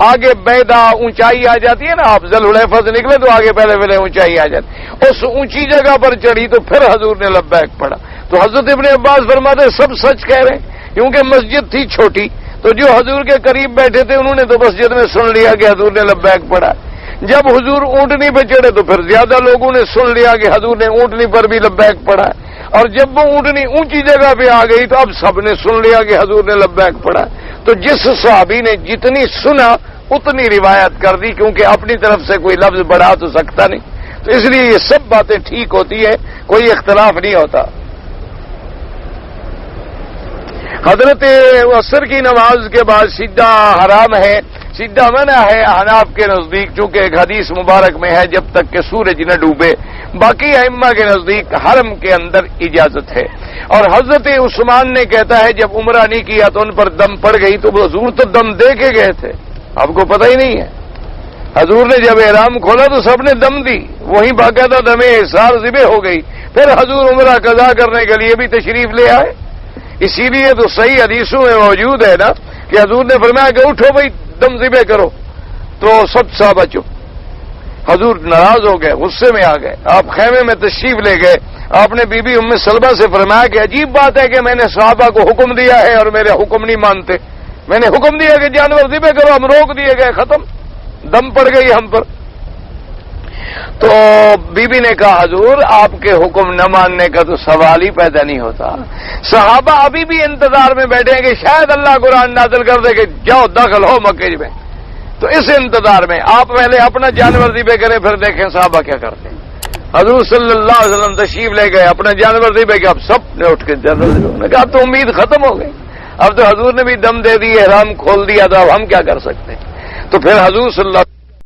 آگے بیدا اونچائی آ جاتی ہے نا, آپ ذی الحلیفہ سے نکلے تو آگے پہلے اونچائی آ جاتی, اس اونچی جگہ پر چڑھی تو پھر حضور نے لبیک پڑھا. تو حضرت ابن عباس فرماتے سب سچ کہہ رہے ہیں, کیونکہ مسجد تھی چھوٹی, تو جو حضور کے قریب بیٹھے تھے انہوں نے تو مسجد میں سن لیا کہ حضور نے لبیک پڑھا. جب حضور اونٹنی پہ چڑھے تو پھر زیادہ لوگوں نے سن لیا کہ حضور نے اونٹنی پر بھی لبیک پڑھا. اور جب وہ اونٹنی اونچی جگہ پہ آ گئی تو اب سب نے سن لیا کہ حضور نے لبیک پڑھا. تو جس صحابی نے جتنی سنا اتنی روایت کر دی, کیونکہ اپنی طرف سے کوئی لفظ بڑھا تو سکتا نہیں. تو اس لیے یہ سب باتیں ٹھیک ہوتی ہے, کوئی اختلاف نہیں ہوتا. حضرت عصر کی نماز کے بعد سجدہ حرام ہے, سجدہ منع ہے احناف کے نزدیک, چونکہ ایک حدیث مبارک میں ہے جب تک کہ سورج نہ ڈوبے. باقی ائمہ کے نزدیک حرم کے اندر اجازت ہے. اور حضرت عثمان نے کہتا ہے جب عمرہ نہیں کیا تو ان پر دم پڑ گئی, تو حضور تو دم دے کے گئے تھے, آپ کو پتہ ہی نہیں ہے. حضور نے جب احرام کھولا تو سب نے دم دی, وہیں باقاعدہ دم احسار ذبح ہو گئی. پھر حضور عمرہ قضا کرنے کے لیے بھی تشریف لے آئے. اسی لیے تو صحیح حدیثوں میں موجود ہے نا کہ حضور نے فرمایا کہ اٹھو بھائی دم ذبح کرو, تو سب صحابہ چپ. حضور ناراض ہو گئے, غصے میں آ گئے, آپ خیمے میں تشریف لے گئے. آپ نے بی بی ام سلمہ سے فرمایا کہ عجیب بات ہے کہ میں نے صحابہ کو حکم دیا ہے اور میرے حکم نہیں مانتے. میں نے حکم دیا کہ جانور ذبح کرو, ہم روک دیے گئے, ختم, دم پڑ گئی ہم پر. تو بی بی نے کہا حضور آپ کے حکم نہ ماننے کا تو سوال ہی پیدا نہیں ہوتا. صحابہ ابھی بھی انتظار میں بیٹھے ہیں کہ شاید اللہ قرآن نازل کر دے کہ جاؤ داخل ہو مکے میں. تو اس انتظار میں آپ پہلے اپنا جانور ذبح کریں, پھر دیکھیں صحابہ کیا کرتے ہیں. حضور صلی اللہ علیہ وسلم تشریف لے گئے, اپنا جانور ذبح کیا, اب سب نے اٹھ کے جانور ذبح کہا. اب تو امید ختم ہو گئی, اب تو حضور نے بھی دم دے دی, احرام کھول دیا, تو اب ہم کیا کر سکتے ہیں. تو پھر حضور صلی اللہ